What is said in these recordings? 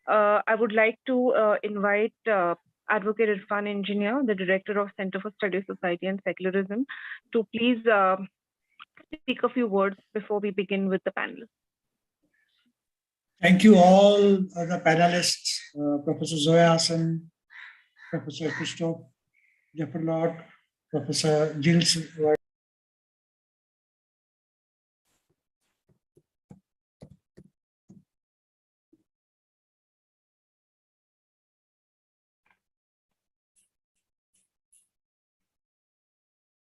I would like to invite Advocate Irfan Engineer, the Director of Center for Study of Society and Secularism, to please speak a few words before we begin with the panel. Thank you all the panelists, Professor Zoya, Hasan, Professor Christophe Jaffrelot, Professor Gilles.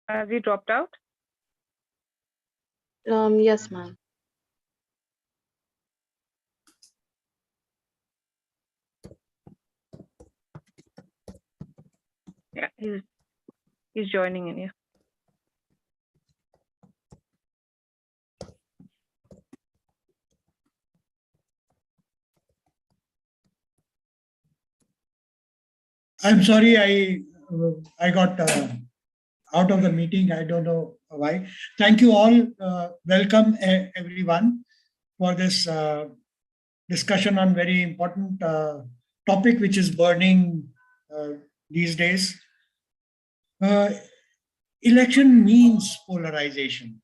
Has he dropped out? Yes, ma'am. Yeah, he's joining in here. I'm sorry, I got out of the meeting. I don't know why. Thank you all. Welcome everyone for this discussion on very important topic which is burning these days. Election means polarization.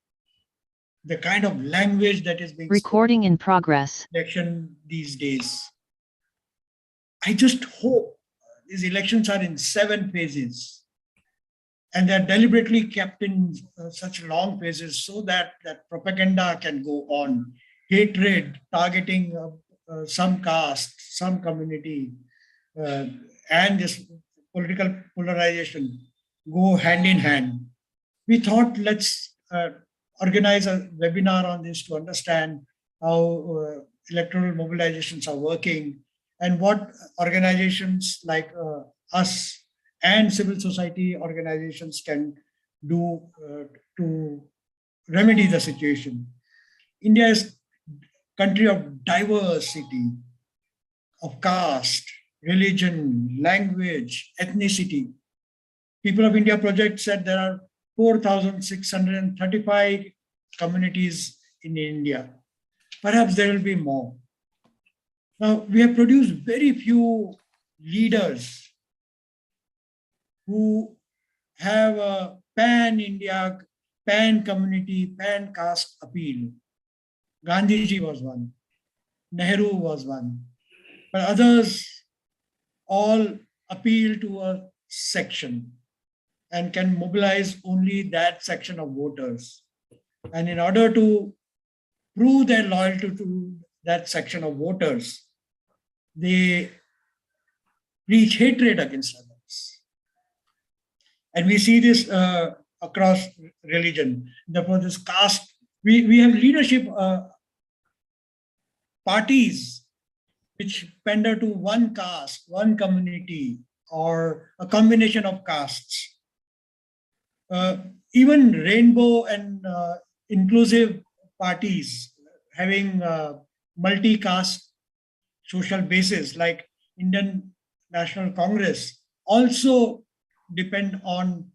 The kind of language that is being recording in progress. Election these days. I just hope these elections are in 7 phases and they're deliberately kept in such long phases so that propaganda can go on. Hatred targeting some caste, some community, and this political polarization go hand in hand. We thought let's organize a webinar on this to understand how electoral mobilizations are working and what organizations like us and civil society organizations can do to remedy the situation. India is a country of diversity, of caste, religion, language, ethnicity. People of India Project said there are 4,635 communities in India. Perhaps there will be more. Now, we have produced very few leaders who have a pan-India, pan-community, pan-caste appeal. Gandhiji was one. Nehru was one. But others all appeal to a section and can mobilize only that section of voters. And in order to prove their loyalty to that section of voters, they preach hatred against others. And we see this across religion. Therefore, this caste, we have leadership parties which pander to one caste, one community, or a combination of castes. Even rainbow and inclusive parties having multi-caste social basis like Indian National Congress also depend on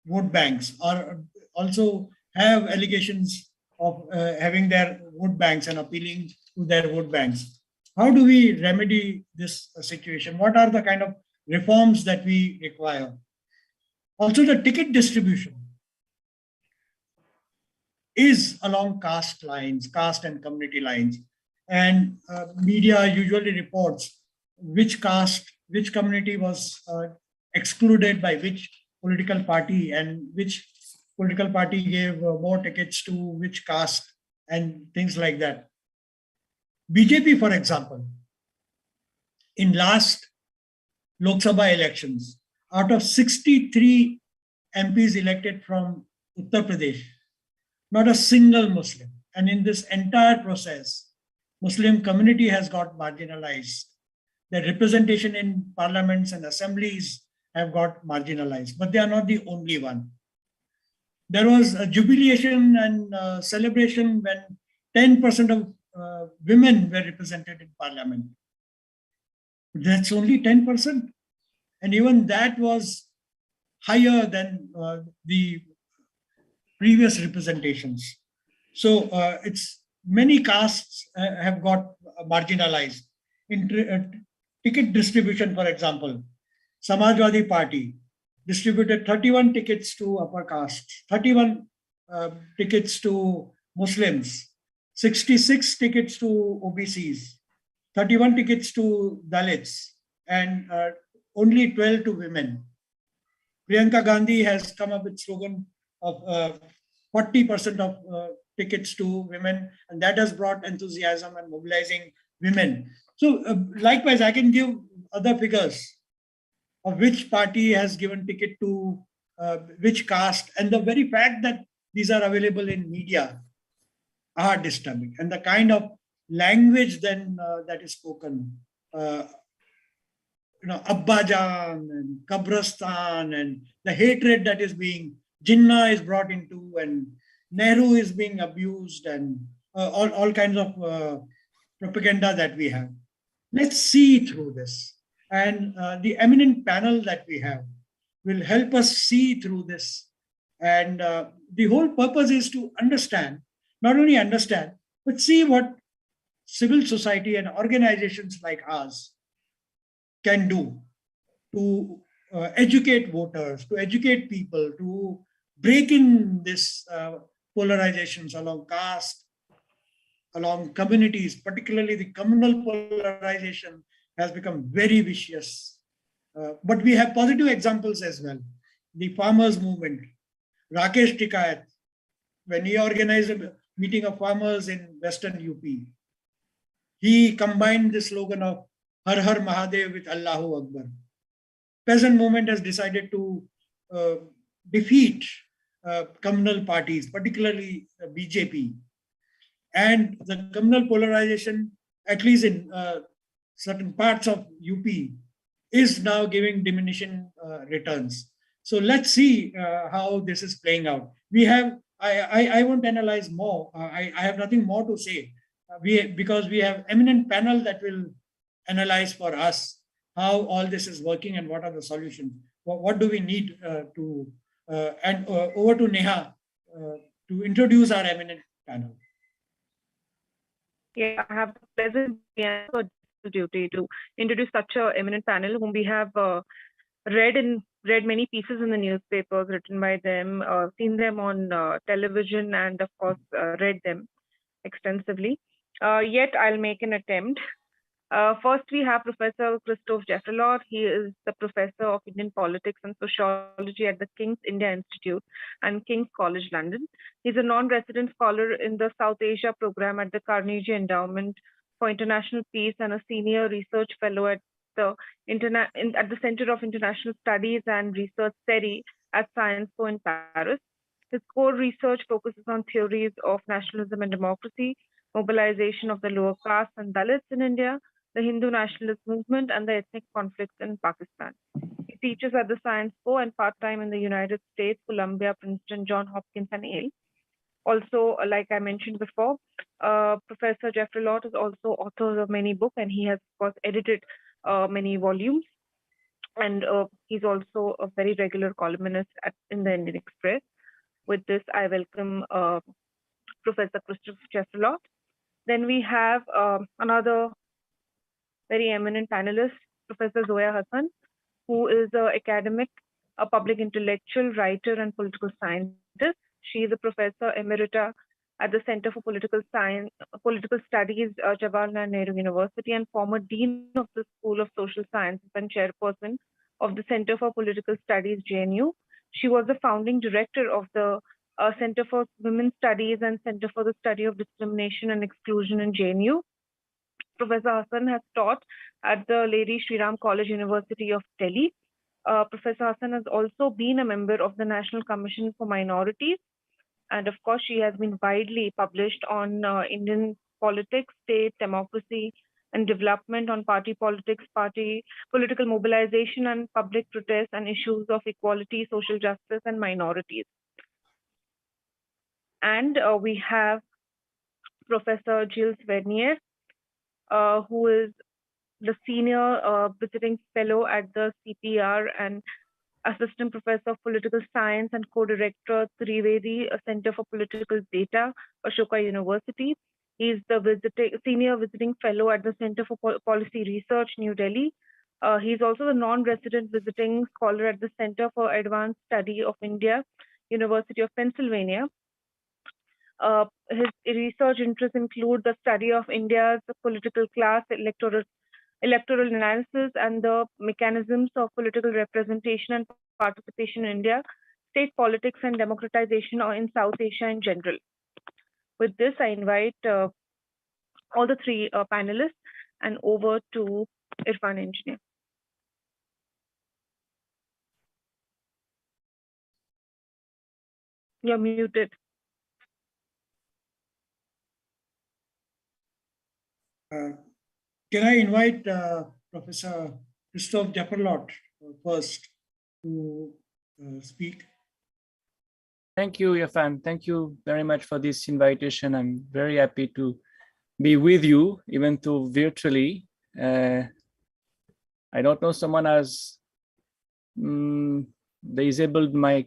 vote banks or also have allegations of having their vote banks and appealing to their vote banks. How do we remedy this situation? What are the kind of reforms that we require? Also, the ticket distribution is along caste lines, caste and community lines. And media usually reports which caste, which community was excluded by which political party and which political party gave more tickets to which caste and things like that. BJP, for example, in last Lok Sabha elections, out of 63 MPs elected from Uttar Pradesh, not a single Muslim. And in this entire process, Muslim community has got marginalized. Their representation in parliaments and assemblies have got marginalized, but they are not the only one. There was a jubilation and celebration when 10% of women were represented in parliament. That's only 10%. And even that was higher than the previous representations. So it's many castes have got marginalized. ticket distribution, for example, Samajwadi Party distributed 31 tickets to upper castes, 31 tickets to Muslims, 66 tickets to OBCs, 31 tickets to Dalits, and only 12 to women. Priyanka Gandhi has come up with slogan of 40% of tickets to women, and that has brought enthusiasm and mobilizing women. So likewise, I can give other figures of which party has given ticket to which caste, and the very fact that these are available in media are disturbing, and the kind of language then that is spoken, Abbajan and Kabristan, and the hatred that is being, Jinnah is brought into, and Nehru is being abused, and all kinds of propaganda that we have. Let's see through this. And the eminent panel that we have will help us see through this. And the whole purpose is to understand, not only understand, but see what civil society and organizations like ours can do to educate voters, to educate people, to break in this polarizations along caste, along communities, particularly the communal polarization has become very vicious. But we have positive examples as well. The farmers' movement, Rakesh Tikayat, when he organized a meeting of farmers in Western UP, he combined the slogan of Har Har Mahadev with Allahu Akbar. Peasant movement has decided to defeat communal parties, particularly BJP. And the communal polarization, at least in certain parts of UP, is now giving diminishing returns. So let's see how this is playing out. We have, I won't analyze more. I have nothing more to say because we have eminent panel that will analyze for us how all this is working and what are the solutions. What do we need and over to Neha to introduce our eminent panel. Yeah, I have the pleasant duty to introduce such an eminent panel whom we have read many pieces in the newspapers written by them, seen them on television, and of course read them extensively. Yet I'll make an attempt. First, we have Professor Christophe Jaffrelot. He is the Professor of Indian Politics and Sociology at the King's India Institute and King's College London. He's a non-resident scholar in the South Asia program at the Carnegie Endowment for International Peace and a senior research fellow at the Center of International Studies and Research CERI at Sciences Po in Paris. His core research focuses on theories of nationalism and democracy, mobilization of the lower castes and Dalits in India, the Hindu nationalist movement, and the ethnic conflicts in Pakistan. He teaches at the Sciences Po and part-time in the United States, Columbia, Princeton, Johns Hopkins, and Yale. Also, like I mentioned before, Professor Jaffrelot is also author of many books, and he has, of course, edited many volumes. And he's also a very regular columnist in the Indian Express. With this, I welcome Professor Christophe Jaffrelot. Then we have another very eminent panelist, Professor Zoya Hasan, who is an academic, a public intellectual, writer, and political scientist. She is a professor emerita at the Center for Political Studies, Jawaharlal Nehru University, and former dean of the School of Social Sciences and chairperson of the Center for Political Studies, JNU. She was the founding director of the Center for Women's Studies and Center for the Study of Discrimination and Exclusion in JNU. Professor Hasan has taught at the Lady Shri Ram College, University of Delhi. Professor Hasan has also been a member of the National Commission for Minorities. And of course, she has been widely published on Indian politics, state, democracy, and development, on party politics, party political mobilization and public protest, and issues of equality, social justice, and minorities. And we have Professor Gilles Verniers, who is the senior visiting fellow at the CPR and assistant professor of political science and co-director Trivedi Center for Political Data, Ashoka University. He's the senior visiting fellow at the Center for Policy Research, New Delhi. He's also the non-resident visiting scholar at the Center for Advanced Study of India, University of Pennsylvania. His research interests include the study of India's political class, electoral analysis, and the mechanisms of political representation and participation in India, state politics, and democratization or in South Asia in general. With this, I invite all the three panelists and over to Irfan Engineer. You're muted. Can I invite Professor Christophe Jaffrelot first to speak? Thank you, Irfan. Thank you very much for this invitation. I'm very happy to be with you, even though virtually. I don't know, someone has disabled my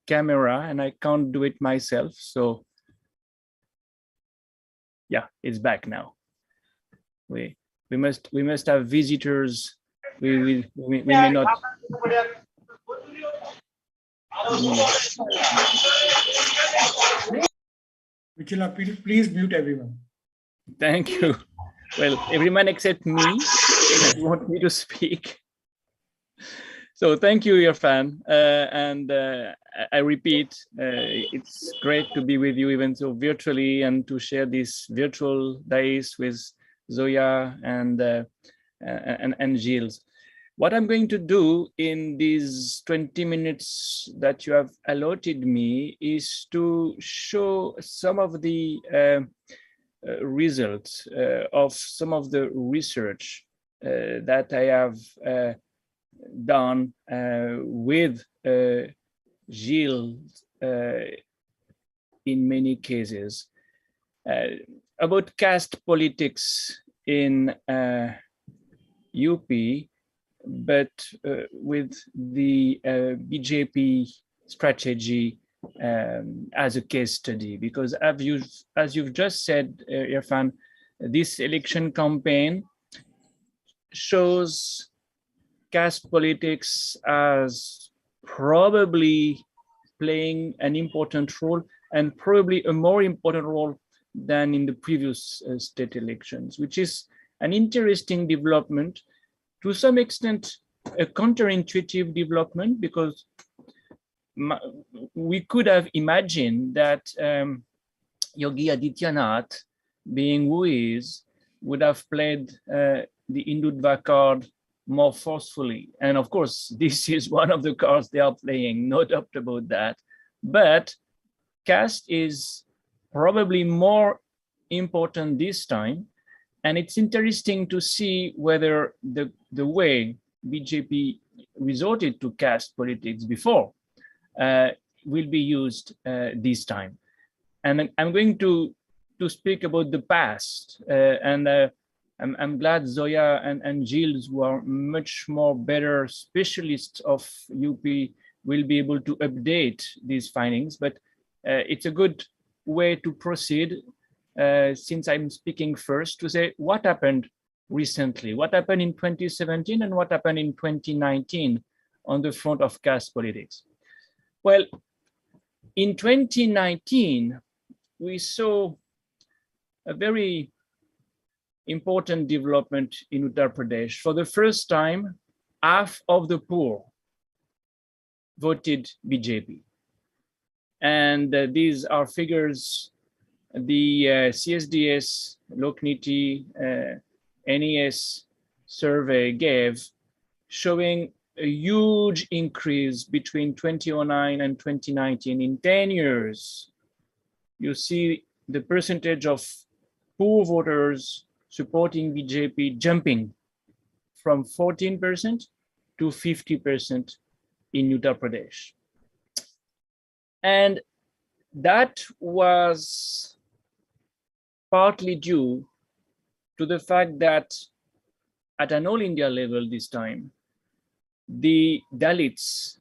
camera and I can't do it myself. So yeah, it's back now. We must have visitors. We may not. Michela, please mute everyone. Thank you. Well, everyone except me want me to speak. So thank you, Irfan. And I repeat, it's great to be with you even so virtually and to share this virtual days with Zoya and Gilles. What I'm going to do in these 20 minutes that you have allotted me is to show some of the results of some of the research that I have done with Gilles in many cases about caste politics in UP, but with the BJP strategy as a case study, because as you've just said, Irfan, this election campaign shows caste politics as probably playing an important role, and probably a more important role than in the previous state elections, which is an interesting development, to some extent a counterintuitive development, because we could have imagined that Yogi Adityanath, being who he is, would have played the Hindutva card more forcefully. And of course, this is one of the cards they are playing, no doubt about that. But caste is probably more important this time. And it's interesting to see whether the way BJP resorted to caste politics before will be used this time. And I'm going to speak about the past. I'm glad Zoya and Gilles, who are much more better specialists of UP, will be able to update these findings. But it's a good way to proceed, since I'm speaking first, to say what happened recently, what happened in 2017 and what happened in 2019 on the front of caste politics. Well, in 2019, we saw a very important development in Uttar Pradesh. For the first time, half of the poor voted BJP. And these are figures the CSDS, Lokniti, NES survey gave, showing a huge increase between 2009 and 2019. In 10 years, you see the percentage of poor voters supporting BJP jumping from 14% to 50% in Uttar Pradesh. And that was partly due to the fact that at an all India level this time, the Dalits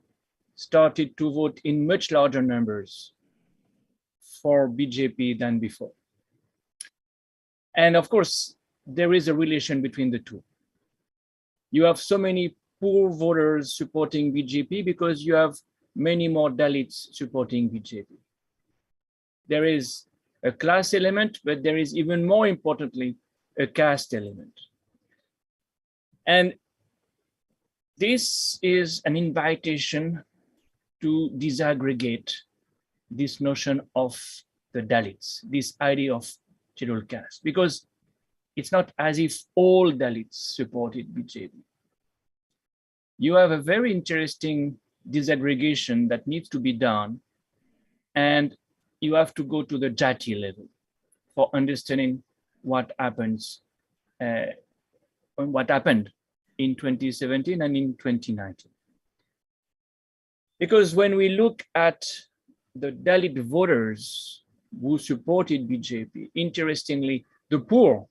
started to vote in much larger numbers for BJP than before. And of course, there is a relation between the two. You have so many poor voters supporting BJP because you have many more Dalits supporting BJP. There is a class element, but there is even more importantly, a caste element. And this is an invitation to disaggregate this notion of the Dalits, this idea of scheduled caste, because it's not as if all Dalits supported BJP. You have a very interesting disaggregation that needs to be done, and you have to go to the Jati level for understanding what happens, what happened in 2017 and in 2019. Because when we look at the Dalit voters who supported BJP, interestingly, the poor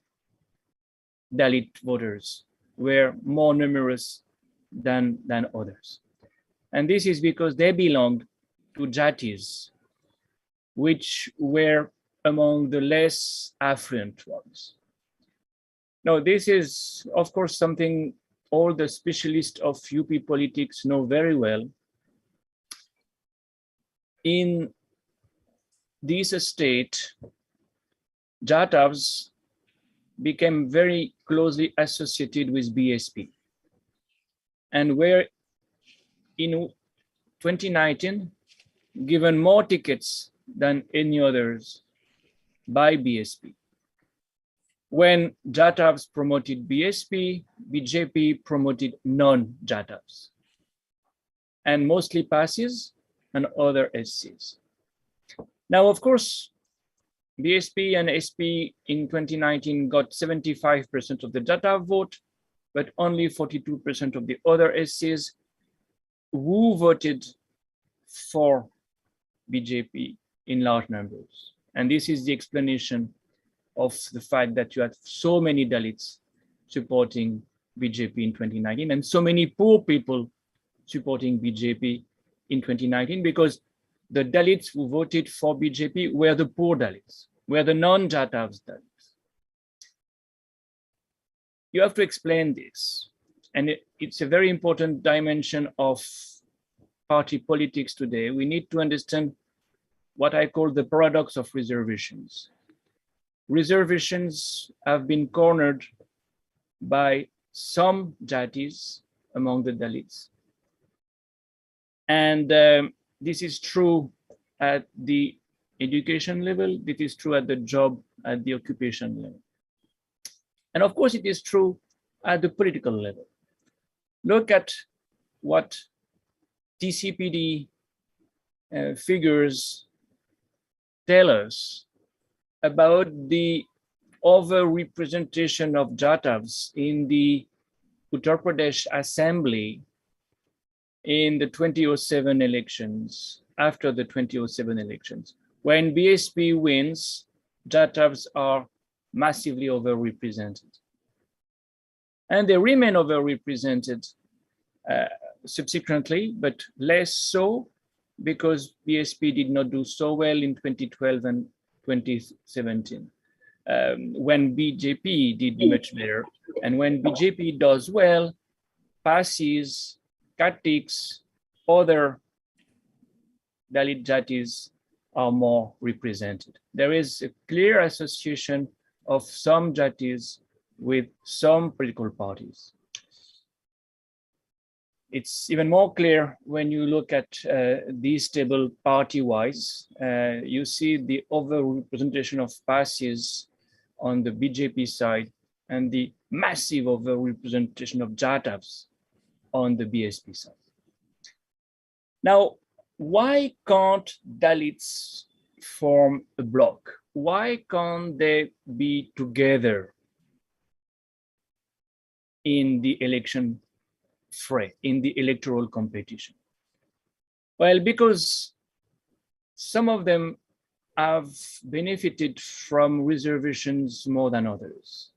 Dalit voters were more numerous than others. And this is because they belonged to Jatis, which were among the less affluent ones. Now, this is, of course, something all the specialists of UP politics know very well. In this state, Jatavs became very closely associated with BSP, and were in 2019 given more tickets than any others by BSP. When Jatavs promoted BSP, BJP promoted non-Jatavs, and mostly passes and other SCs. Now, of course, BSP and SP in 2019 got 75% of the Jatav vote, but only 42% of the other SCs who voted for BJP in large numbers. And this is the explanation of the fact that you had so many Dalits supporting BJP in 2019 and so many poor people supporting BJP in 2019, because the Dalits who voted for BJP were the poor Dalits, were the non-Jatavs Dalits. You have to explain this. And it's a very important dimension of party politics today. We need to understand what I call the paradox of reservations. Reservations have been cornered by some Jatis among the Dalits. And this is true at the education level, it is true at the job, at the occupation level. And of course, it is true at the political level. Look at what TCPD figures tell us about the overrepresentation of Jatavs in the Uttar Pradesh Assembly in the 2007 elections, after the 2007 elections. When BSP wins, Jatavs are massively overrepresented. And they remain overrepresented subsequently, but less so because BSP did not do so well in 2012 and 2017. When BJP did much better, and when BJP does well, Parsis, Kartiks, other Dalit Jatis are more represented. There is a clear association of some Jatis with some political parties. It's even more clear when you look at this table party-wise. You see the overrepresentation of Parsis on the BJP side and the massive overrepresentation of Jatavs on the BSP side. Now, why can't Dalits form a bloc? Why can't they be together in the election fray, in the electoral competition? Well, because some of them have benefited from reservations more than others.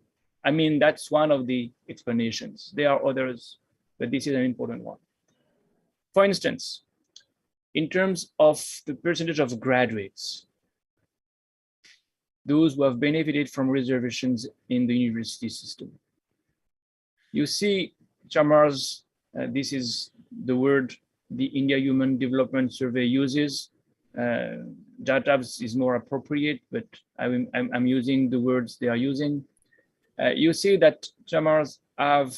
I mean, that's one of the explanations. There are others, but this is an important one. For instance, in terms of the percentage of graduates, those who have benefited from reservations in the university system. You see, Chamars, this is the word the India Human Development Survey uses. Jatabs is more appropriate, but I'm using the words they are using. You see that Chamars have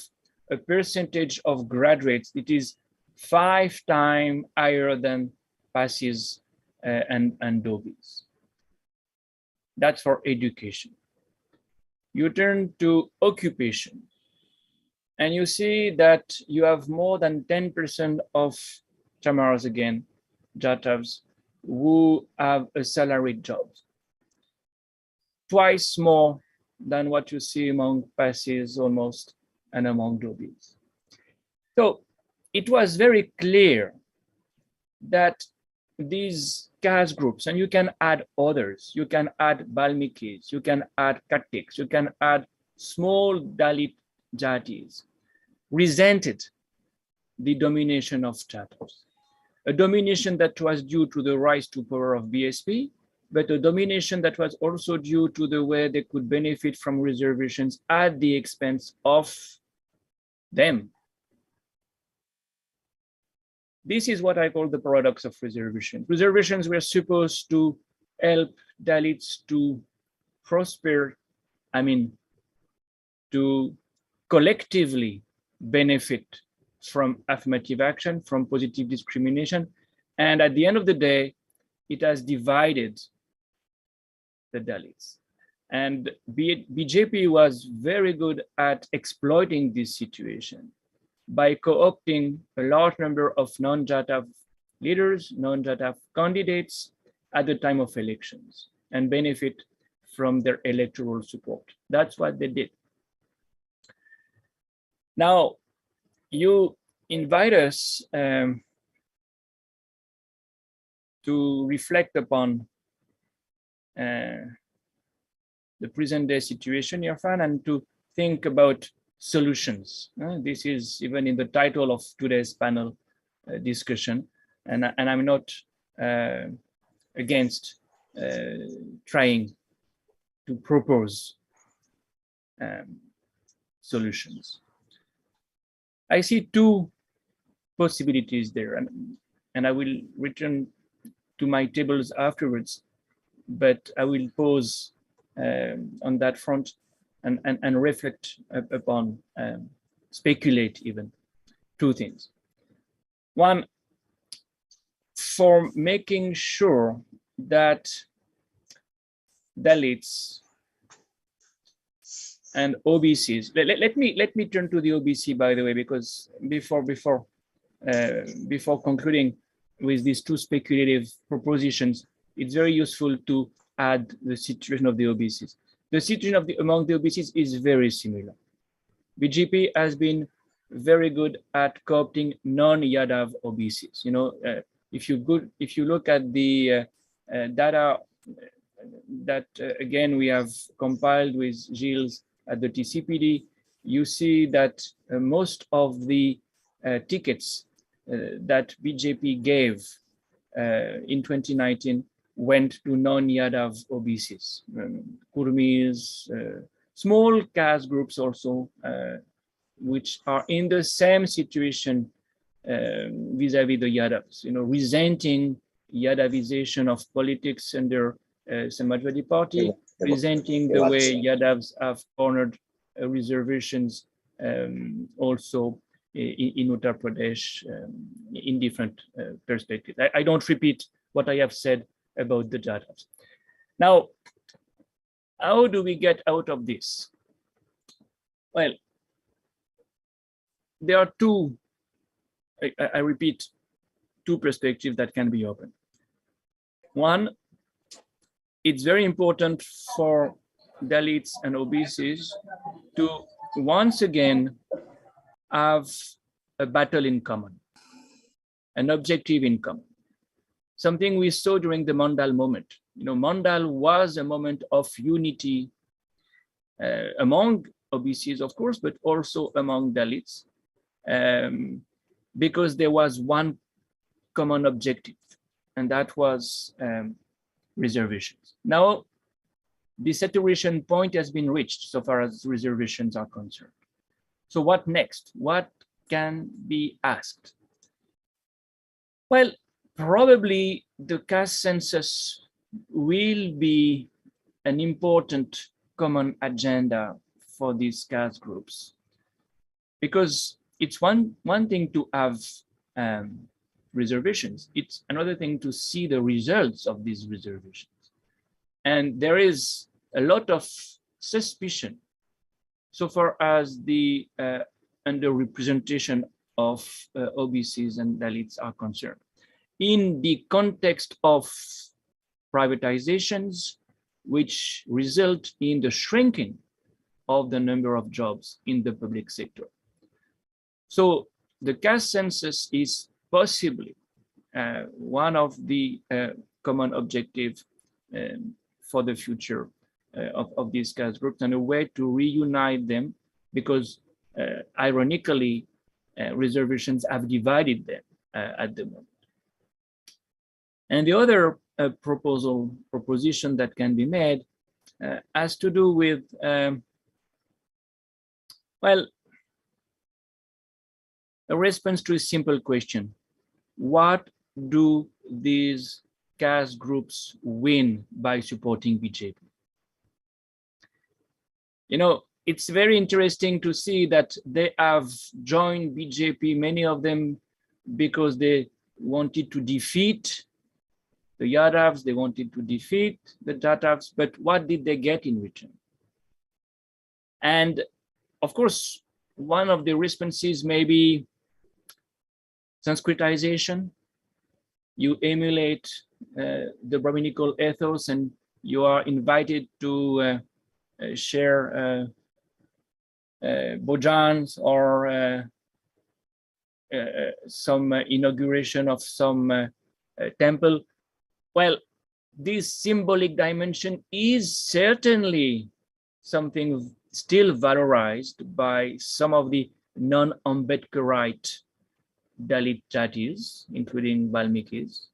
a percentage of graduates. It is 5 times higher than passes and Dobbies. That's for education. You turn to occupation, and you see that you have more than 10% of Chamars again, Jatavs, who have a salaried job. Twice more than what you see among passes almost and among Dobbies. So it was very clear that these caste groups, and you can add others, you can add Balmikis, you can add Katiks, you can add small Dalit Jatis, resented the domination of Jatavs. A domination that was due to the rise to power of BSP, but a domination that was also due to the way they could benefit from reservations at the expense of them. This is what I call the paradox of reservation. Reservations were supposed to help Dalits to prosper, to collectively benefit from affirmative action, from positive discrimination. And at the end of the day, it has divided the Dalits. And BJP was very good at exploiting this situation by co-opting a large number of non-Jatav leaders, non-Jatav candidates at the time of elections and benefit from their electoral support. That's what they did. Now, you invite us to reflect upon the present day situation, Irfan, and to think about solutions. This is even in the title of today's panel discussion, and I'm not against trying to propose solutions. I see 2 possibilities there, and I will return to my tables afterwards, but I will pause on that front and reflect upon, speculate even 2 things. One, for making sure that Dalits and OBCs, let me turn to the OBC, by the way, because before concluding with these 2 speculative propositions, it's very useful to add the situation of the OBCs. The situation among the OBCs is very similar. BJP has been very good at co-opting non-Yadav OBCs. You know, if you look at the data that again we have compiled with Gilles at the TCPD, you see that most of the tickets that BJP gave in 2019 went to non-Yadav OBCs, Kurmis, small caste groups also, which are in the same situation vis-a-vis the Yadavs, you know, resenting Yadavization of politics under Samajwadi Party, resenting the way Yadavs have cornered reservations also in Uttar Pradesh in different perspectives. I don't repeat what I have said about the Jadavs. Now, how do we get out of this? Well, there are 2, I repeat, 2 perspectives that can be opened. One, it's very important for Dalits and OBCs to once again have a battle in common, an objective in common. Something we saw during the Mandal moment. You know, Mandal was a moment of unity among OBCs, of course, but also among Dalits, because there was one common objective, and that was reservations. Now, the saturation point has been reached so far as reservations are concerned. So what next? What can be asked? Well, probably the caste census will be an important common agenda for these caste groups, because it's one thing to have reservations. It's another thing to see the results of these reservations. And there is a lot of suspicion so far as the underrepresentation of OBCs and Dalits are concerned, in the context of privatizations, which result in the shrinking of the number of jobs in the public sector. So the caste census is possibly one of the common objectives for the future of these caste groups, and a way to reunite them, because ironically, reservations have divided them at the moment. And the other proposition that can be made has to do with, well, a response to a simple question: what do these caste groups win by supporting BJP? You know, it's very interesting to see that they have joined BJP, many of them because they wanted to defeat the Yadavs, they wanted to defeat the Jatavs, but what did they get in return? And of course, one of the responses may be Sanskritization. You emulate the Brahminical ethos, and you are invited to share bojans or some inauguration of some temple. Well, this symbolic dimension is certainly something still valorized by some of the non-Ambedkarite Dalit jatis, including Valmikis,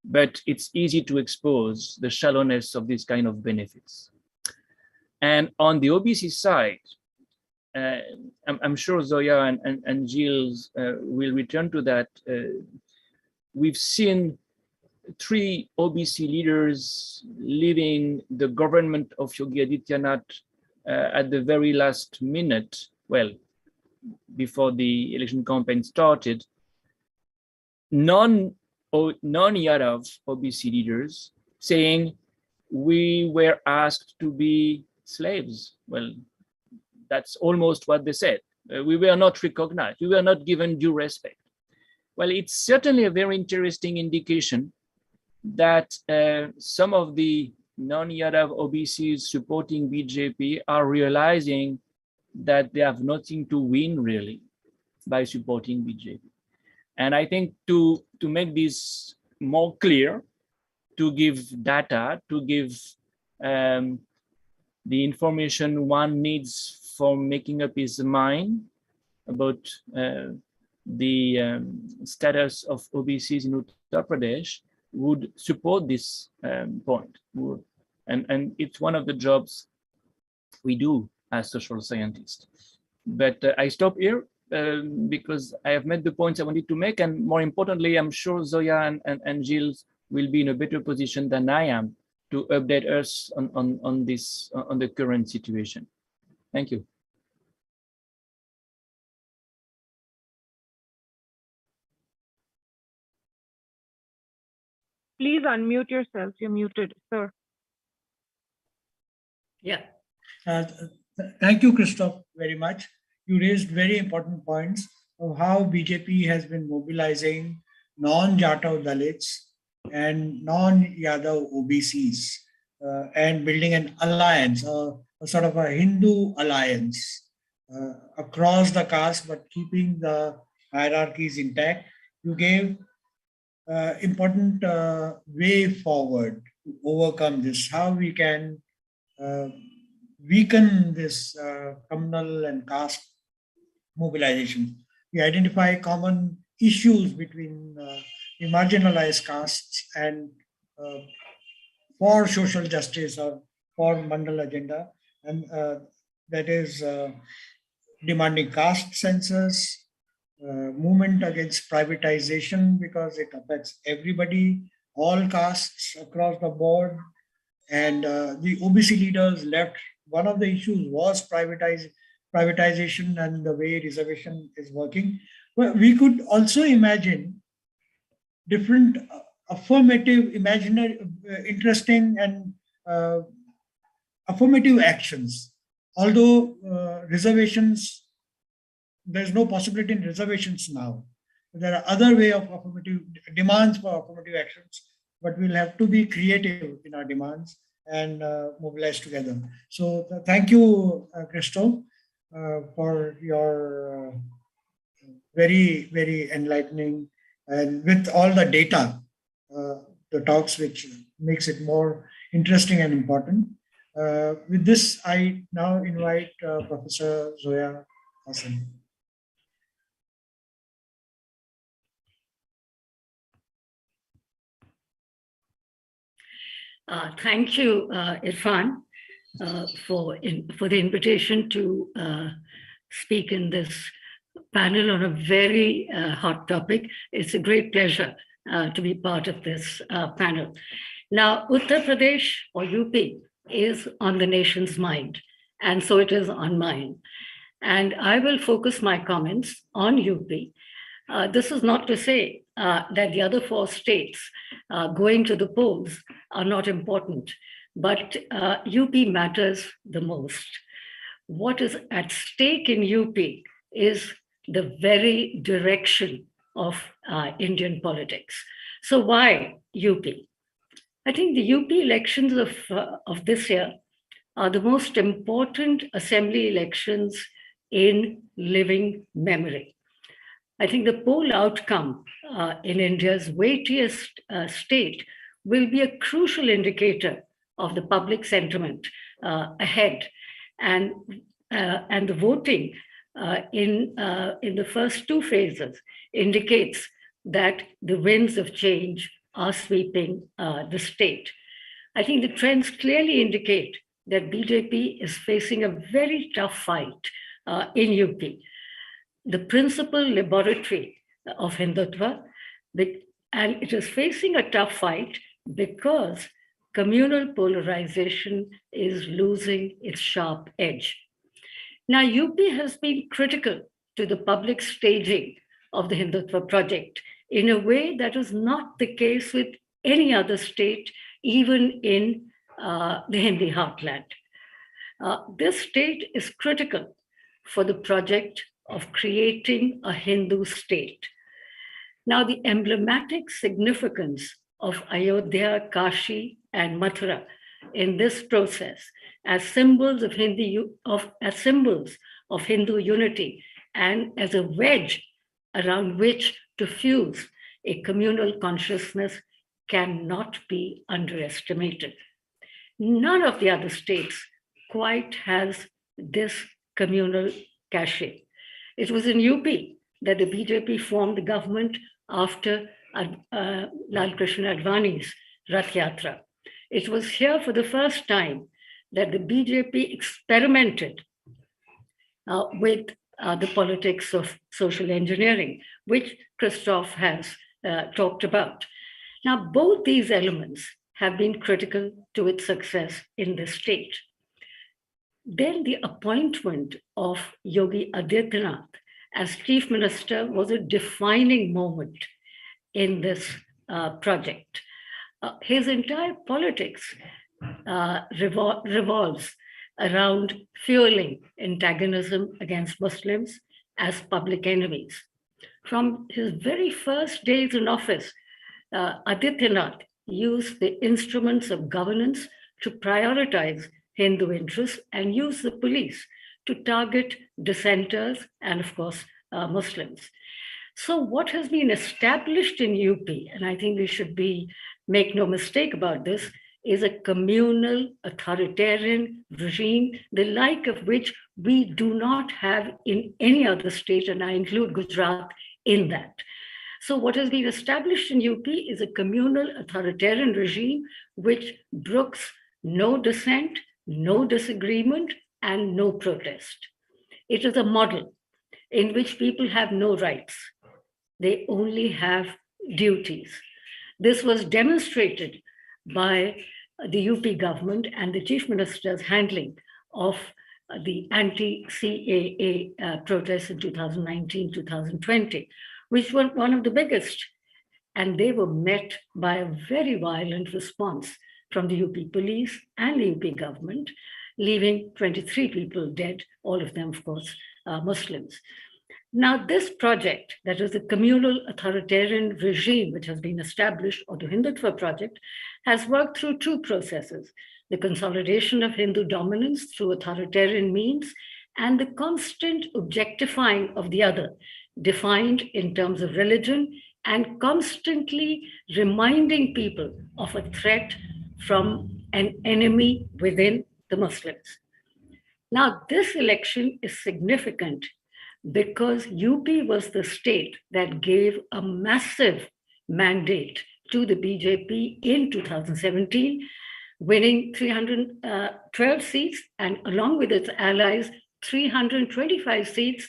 but it's easy to expose the shallowness of this kind of benefits. And on the OBC side, I'm sure Zoya and Gilles will return to that. We've seen 3 OBC leaders leaving the government of Yogi Adityanath at the very last minute, well, before the election campaign started. Non-Yadav OBC leaders saying, we were asked to be slaves. Well, that's almost what they said. We were not recognized. We were not given due respect. Well, it's certainly a very interesting indication that some of the non-Yadav OBCs supporting BJP are realizing that they have nothing to win really by supporting BJP. And I think to make this more clear, to give data, to give the information one needs for making up his mind about the status of OBCs in Uttar Pradesh, would support this point. And it's one of the jobs we do as social scientists. But I stop here because I have made the points I wanted to make, and more importantly, I'm sure Zoya and Gilles will be in a better position than I am to update us on the current situation. Thank you. Please unmute yourself. You're muted, sir. Yeah. Thank you, Christophe, very much. You raised very important points of how BJP has been mobilizing non-Jatav Dalits and non-Yadav OBCs and building an alliance, a sort of a Hindu alliance across the caste, but keeping the hierarchies intact. You gave important way forward to overcome this, how we can weaken this communal and caste mobilization. We identify common issues between the marginalized castes and for social justice or for Mandal agenda, and that is demanding caste census, movement against privatization because it affects everybody, all castes across the board. And the OBC leaders left. One of the issues was privatization and the way reservation is working. Well, we could also imagine different affirmative, imaginary, interesting and affirmative actions. Although reservations, there's no possibility in reservations now. There are other way of affirmative demands for affirmative actions, but we'll have to be creative in our demands and mobilize together. So thank you, Christophe, for your very, very enlightening and with all the data, the talks, which makes it more interesting and important. With this, I now invite Professor Zoya Hasan. Thank you, Irfan, for the invitation to speak in this panel on a very hot topic. It's a great pleasure to be part of this panel. Now, Uttar Pradesh, or UP, is on the nation's mind, and so it is on mine. And I will focus my comments on UP. This is not to say that the other 4 states going to the polls are not important, but UP matters the most. What is at stake in UP is the very direction of Indian politics. So why UP? I think the UP elections of this year are the most important assembly elections in living memory. I think the poll outcome in India's weightiest state will be a crucial indicator of the public sentiment ahead. And the voting in the first 2 phases indicates that the winds of change are sweeping the state. I think the trends clearly indicate that BJP is facing a very tough fight in UP. The principal laboratory of Hindutva, and it is facing a tough fight because communal polarization is losing its sharp edge. Now, UP has been critical to the public staging of the Hindutva project in a way that is not the case with any other state, even in the Hindi heartland. This state is critical for the project of creating a Hindu state. Now, the emblematic significance of Ayodhya, Kashi, and Mathura in this process as symbols of Hindu unity and as a wedge around which to fuse a communal consciousness cannot be underestimated. None of the other states quite has this communal cachet. It was in UP that the BJP formed the government after Lal Krishna Advani's Rath Yatra. It was here for the first time that the BJP experimented with the politics of social engineering, which Christophe has talked about. Now, both these elements have been critical to its success in the state. Then the appointment of Yogi Adityanath as chief minister was a defining moment in this project. His entire politics revolves around fueling antagonism against Muslims as public enemies. From his very first days in office, Adityanath used the instruments of governance to prioritize Hindu interests and use the police to target dissenters and, of course, Muslims. So what has been established in UP, and I think we should make no mistake about this, is a communal authoritarian regime, the like of which we do not have in any other state, and I include Gujarat in that. So what has been established in UP is a communal authoritarian regime which brooks no dissent no disagreement, and no protest. It is a model in which people have no rights. They only have duties. This was demonstrated by the UP government and the chief minister's handling of the anti-CAA protests in 2019-2020, which were one of the biggest. And they were met by a very violent response from the UP police and the UP government, leaving 23 people dead, all of them, of course, Muslims. Now, this project, that is the communal authoritarian regime which has been established, or the Hindutva project, has worked through two processes: the consolidation of Hindu dominance through authoritarian means and the constant objectifying of the other, defined in terms of religion, and constantly reminding people of a threat from an enemy within the Muslims. Now, this election is significant because UP was the state that gave a massive mandate to the BJP in 2017, winning 312 seats, and along with its allies, 325 seats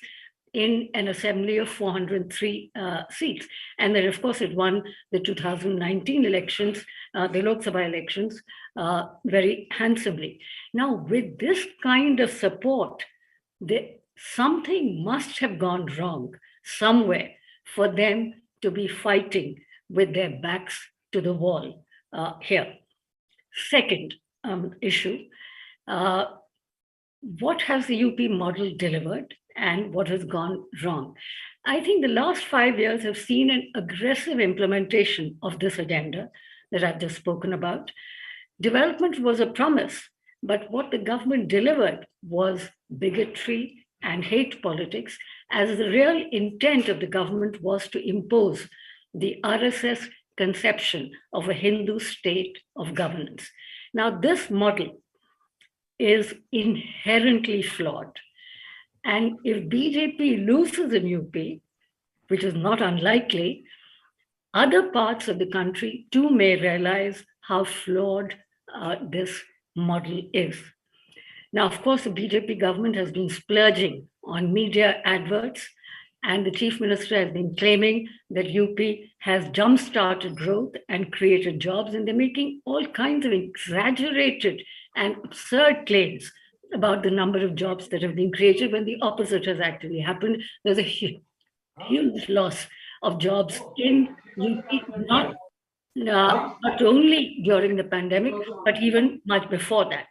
in an assembly of 403 seats. And then, of course, it won the 2019 elections, the Lok Sabha elections, very handsomely. Now, with this kind of support, something must have gone wrong somewhere for them to be fighting with their backs to the wall here. Second issue, what has the UP model delivered and what has gone wrong? I think the last 5 years have seen an aggressive implementation of this agenda that I've just spoken about. Development was a promise, but what the government delivered was bigotry and hate politics, as the real intent of the government was to impose the RSS conception of a Hindu state of governance. Now, this model is inherently flawed. And if BJP loses in UP, which is not unlikely, other parts of the country too may realize how flawed this model is. Now, of course, the BJP government has been splurging on media adverts, and the chief minister has been claiming that UP has jump-started growth and created jobs, and they're making all kinds of exaggerated and absurd claims about the number of jobs that have been created when the opposite has actually happened. There's a huge loss of jobs in UP, not only during the pandemic, but even much before that.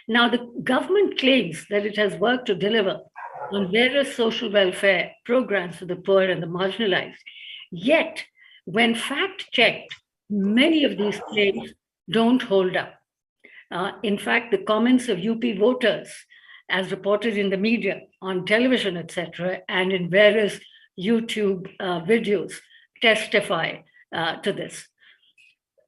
Now, the government claims that it has worked to deliver on various social welfare programs for the poor and the marginalized. Yet, when fact-checked, many of these claims don't hold up. In fact, the comments of UP voters, as reported in the media, on television, etc., and in various YouTube videos, testify to this.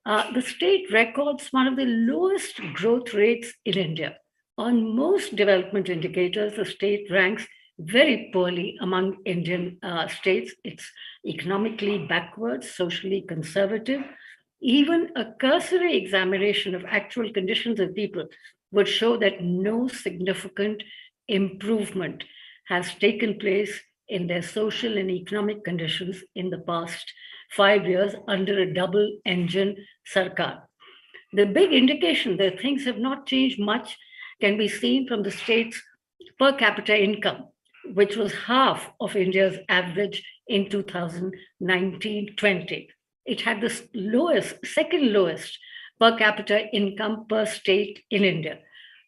The state records one of the lowest growth rates in India. On most development indicators, the state ranks very poorly among Indian states. It's economically backwards, socially conservative. Even a cursory examination of actual conditions of people would show that no significant improvement has taken place in their social and economic conditions in the past 5 years under a double-engine Sarkar. The big indication that things have not changed much can be seen from the state's per capita income, which was half of India's average in 2019-20. It had the second lowest per capita income per state in India.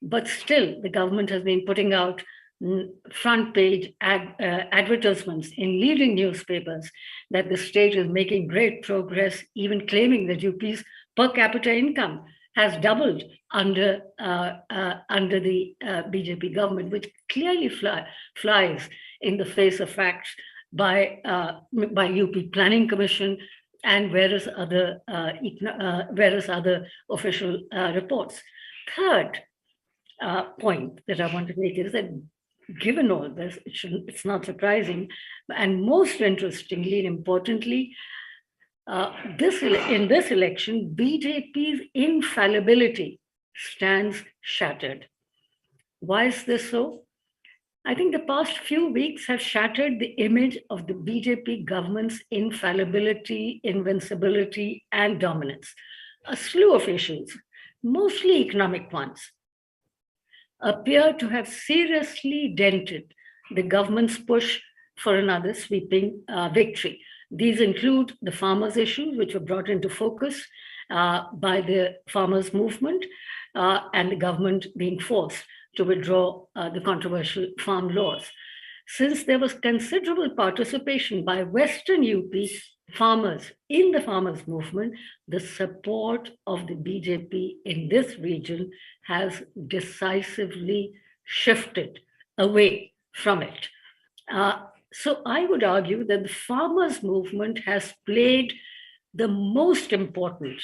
But still, the government has been putting out front page advertisements in leading newspapers that the state is making great progress, even claiming that UP's per capita income has doubled under the BJP government, which clearly flies in the face of facts by UP Planning Commission and various other official reports. Third point that I want to make is that given all this, it's not surprising, and most interestingly and importantly, in this election, BJP's infallibility stands shattered. Why is this so? I think the past few weeks have shattered the image of the BJP government's infallibility, invincibility, and dominance. A slew of issues, mostly economic ones, appear to have seriously dented the government's push for another sweeping victory. These include the farmers' issues, which were brought into focus by the farmers' movement and the government being forced to withdraw the controversial farm laws. Since there was considerable participation by Western UP farmers in the farmers' movement, the support of the BJP in this region has decisively shifted away from it. So I would argue that the farmers' movement has played the most important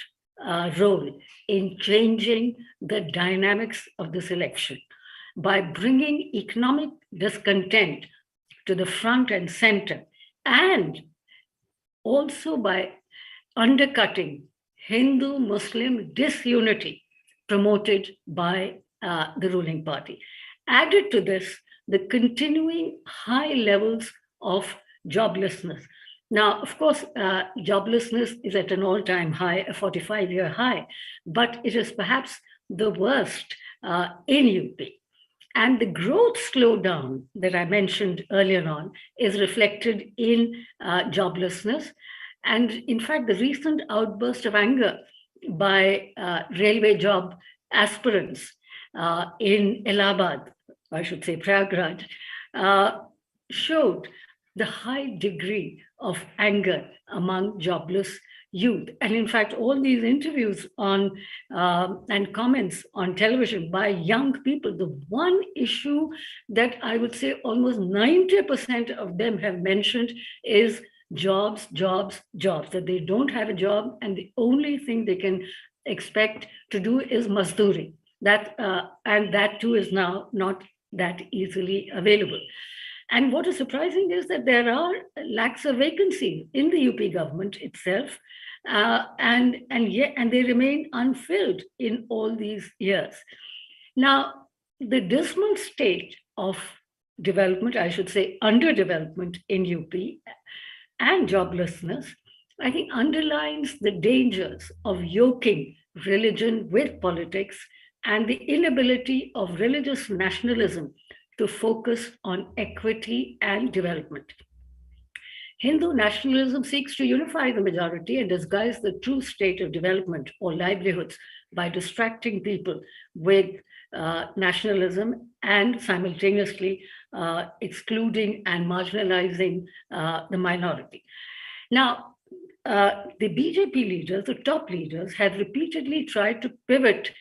role in changing the dynamics of this election by bringing economic discontent to the front and center, and also by undercutting Hindu-Muslim disunity promoted by the ruling party. Added to this, the continuing high levels of joblessness. Now, of course, joblessness is at an all-time high, a 45-year high, but it is perhaps the worst in UP. And the growth slowdown that I mentioned earlier on is reflected in joblessness. And in fact, the recent outburst of anger by railway job aspirants in Allahabad, I should say Prayagraj, showed the high degree of anger among jobless youth. And in fact, all these interviews on and comments on television by young people, the one issue that I would say almost 90% of them have mentioned is jobs, jobs, jobs, that they don't have a job and the only thing they can expect to do is mazduri. And that too is now not that easily available. And what is surprising is that there are lakhs of vacancies in the UP government itself, and they remain unfilled in all these years. Now, the dismal state of development, I should say underdevelopment in UP and joblessness, I think underlines the dangers of yoking religion with politics and the inability of religious nationalism to focus on equity and development. Hindu nationalism seeks to unify the majority and disguise the true state of development or livelihoods by distracting people with nationalism and simultaneously excluding and marginalizing the minority. Now, the BJP leaders, the top leaders, have repeatedly tried to pivot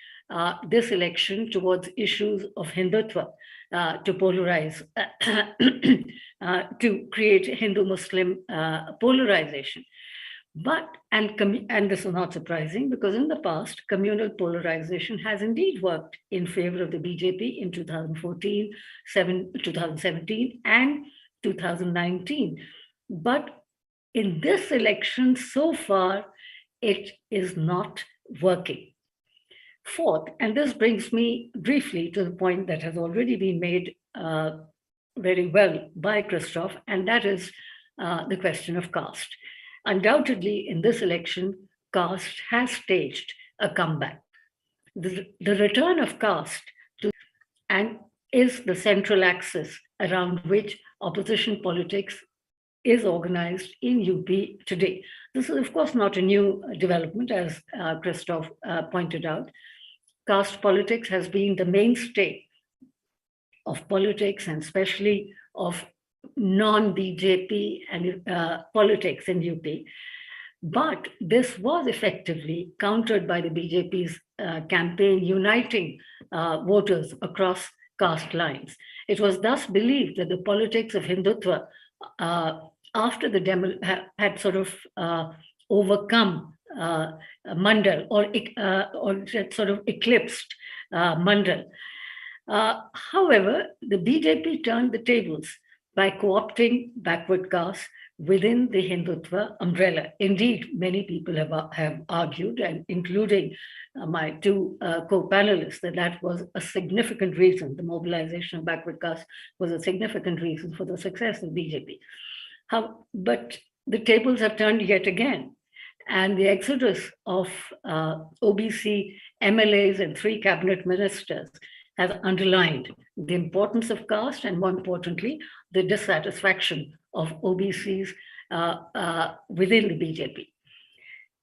this election towards issues of Hindutva, to polarize, to create Hindu-Muslim polarization. And this is not surprising because in the past, communal polarization has indeed worked in favor of the BJP in 2014, 2017, and 2019. But in this election, so far, it is not working. Fourth, and this brings me briefly to the point that has already been made very well by Christophe, and that is the question of caste. Undoubtedly, in this election, caste has staged a comeback. The return of caste is the central axis around which opposition politics is organized in UP today. This is, of course, not a new development, as Christophe pointed out. Caste politics has been the mainstay of politics, and especially of non-BJP and politics in UP. But this was effectively countered by the BJP's campaign uniting voters across caste lines. It was thus believed that the politics of Hindutva, after the demo had sort of overcome Mandal or sort of eclipsed Mandal. However, the BJP turned the tables by co-opting backward castes within the Hindutva umbrella. Indeed, many people have argued, and including my two co-panelists, that was a significant reason. The mobilization of backward castes was a significant reason for the success of BJP. But the tables have turned yet again. And the exodus of OBC MLAs and 3 cabinet ministers has underlined the importance of caste and, more importantly, the dissatisfaction of OBCs within the BJP.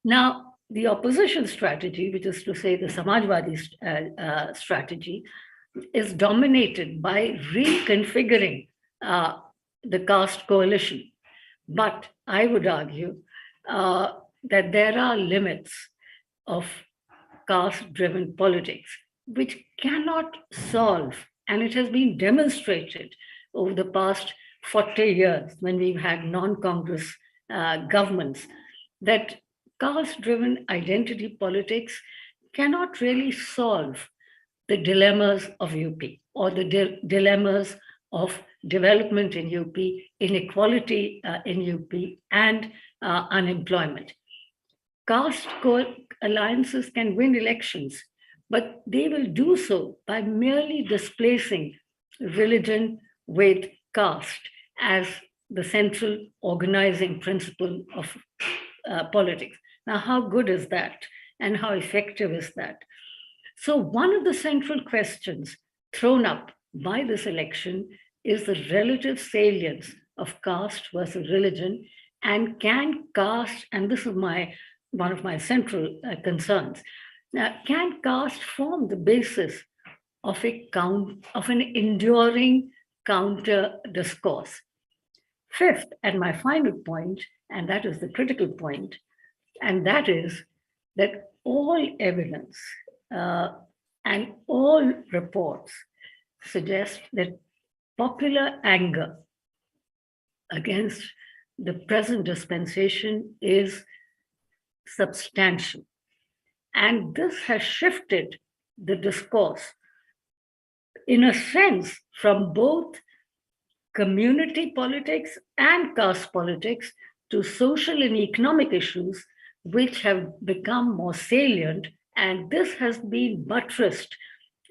Now, the opposition strategy, which is to say the Samajwadi strategy, is dominated by reconfiguring the caste coalition. But I would argue that there are limits of caste-driven politics which cannot solve, and it has been demonstrated over the past 40 years when we've had non-Congress governments, that caste-driven identity politics cannot really solve the dilemmas of UP or the dilemmas of development in UP, inequality in UP, and unemployment. Caste alliances can win elections, but they will do so by merely displacing religion with caste as the central organizing principle of politics. Now, how good is that? And how effective is that? So one of the central questions thrown up by this election is the relative salience of caste versus religion, and can caste, and this is one of my central concerns, can caste form the basis of an enduring counter discourse? Fifth, and my final point, and that is the critical point, and that is that all evidence and all reports suggest that popular anger against the present dispensation is substantial. And this has shifted the discourse, in a sense, from both community politics and caste politics to social and economic issues, which have become more salient. And this has been buttressed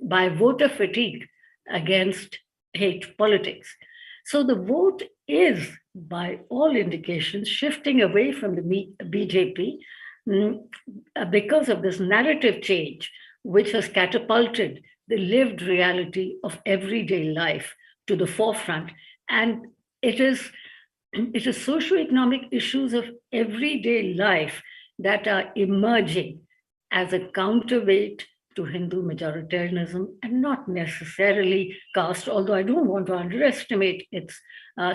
by voter fatigue against hate politics. So the vote is, by all indications, shifting away from the BJP because of this narrative change, which has catapulted the lived reality of everyday life to the forefront. And it is socioeconomic issues of everyday life that are emerging as a counterweight to Hindu majoritarianism, and not necessarily caste, although I don't want to underestimate its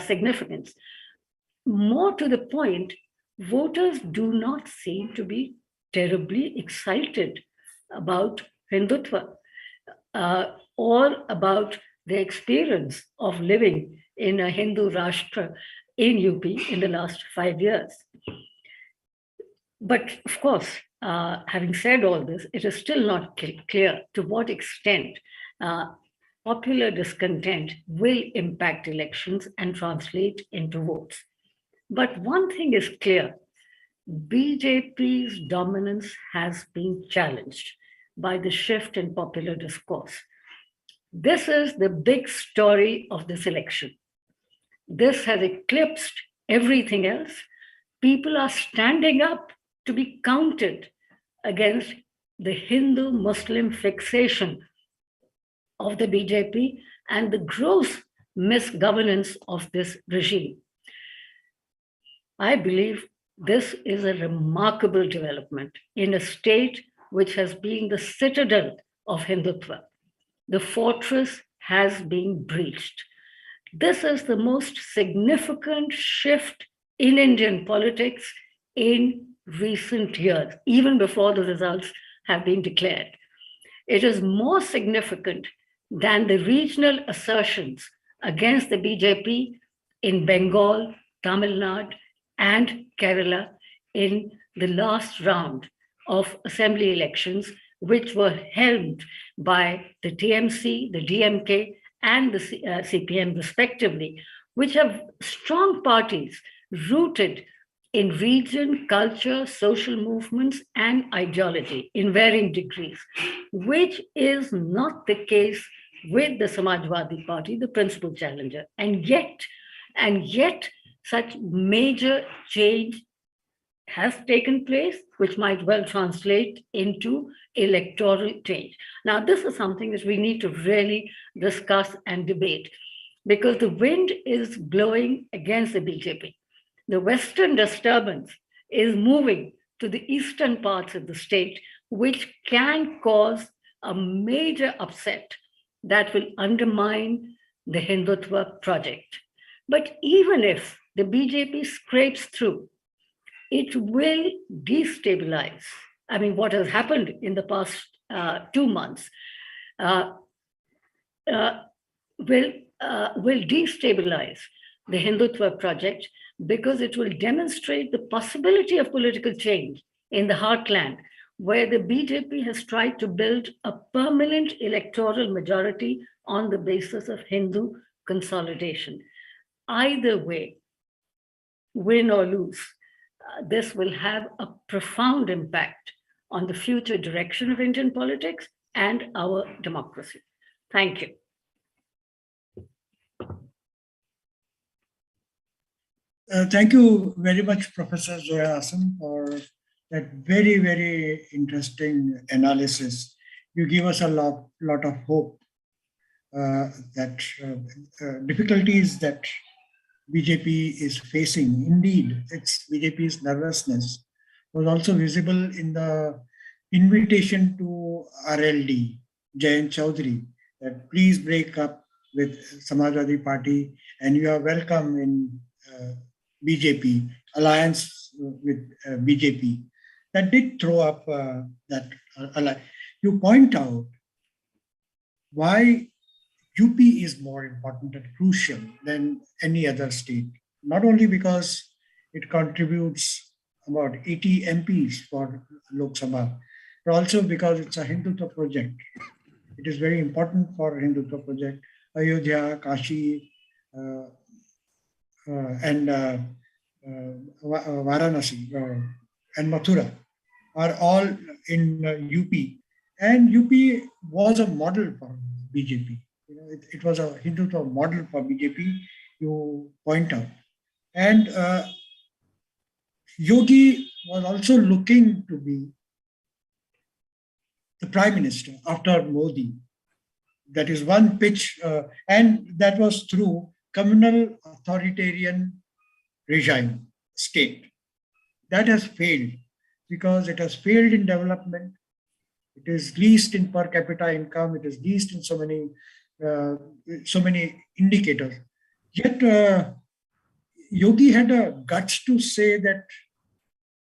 significance. More to the point, voters do not seem to be terribly excited about Hindutva or about the experience of living in a Hindu Rashtra in UP in the last 5 years. But of course, having said all this, it is still not clear to what extent popular discontent will impact elections and translate into votes. But one thing is clear: BJP's dominance has been challenged by the shift in popular discourse. This is the big story of this election. This has eclipsed everything else. People are standing up to be counted against the Hindu-Muslim fixation of the BJP and the gross misgovernance of this regime. I believe this is a remarkable development in a state which has been the citadel of Hindutva. The fortress has been breached. This is the most significant shift in Indian politics in recent years, even before the results have been declared. It is more significant than the regional assertions against the BJP in Bengal, Tamil Nadu, and Kerala in the last round of assembly elections, which were held by the TMC, the DMK, and the CPM respectively, which have strong parties rooted in region, culture, social movements, and ideology in varying degrees, which is not the case with the Samajwadi Party, the principal challenger. And yet, such major change has taken place, which might well translate into electoral change. Now, this is something that we need to really discuss and debate, because the wind is blowing against the BJP. The Western disturbance is moving to the eastern parts of the state, which can cause a major upset that will undermine the Hindutva project. But even if the BJP scrapes through, it will destabilize. I mean, what has happened in the past 2 months will destabilize the Hindutva project, because it will demonstrate the possibility of political change in the heartland, where the BJP has tried to build a permanent electoral majority on the basis of Hindu consolidation. Either way, win or lose, this will have a profound impact on the future direction of Indian politics and our democracy. Thank you. Thank you very much, Professor Zoya Hasan, for that very, very interesting analysis. You give us a lot of hope that difficulties that BJP is facing. Indeed, it's BJP's nervousness was also visible in the invitation to RLD, Jayant Chaudhary, that please break up with Samajwadi Party and you are welcome in BJP, alliance with BJP. That did throw up that alliance. You point out why UP is more important and crucial than any other state, not only because it contributes about 80 MPs for Lok Sabha, but also because it's a Hindutva project. It is very important for Hindutva project. Ayodhya, Kashi, and Varanasi and Mathura are all in UP. And UP was a model for BJP. You know, it was a Hindutva model for BJP, you point out. And Yogi was also looking to be the prime minister after Modi. That is one pitch, and that was through communal authoritarian regime state. That has failed because it has failed in development. It is least in per capita income. It is least in so many indicators. Yet Yogi had a guts to say that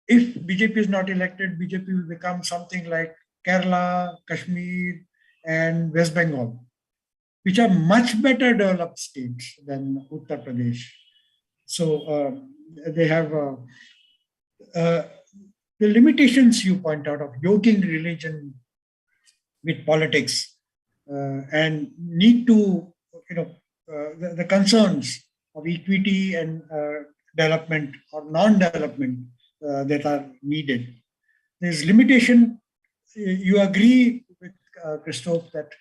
if BJP is not elected, BJP will become something like Kerala, Kashmir, and West Bengal, which are much better developed states than Uttar Pradesh. So they have the limitations you point out of yoking religion with politics and need to, the concerns of equity and development or non-development that are needed. There's limitation. You agree with Christophe that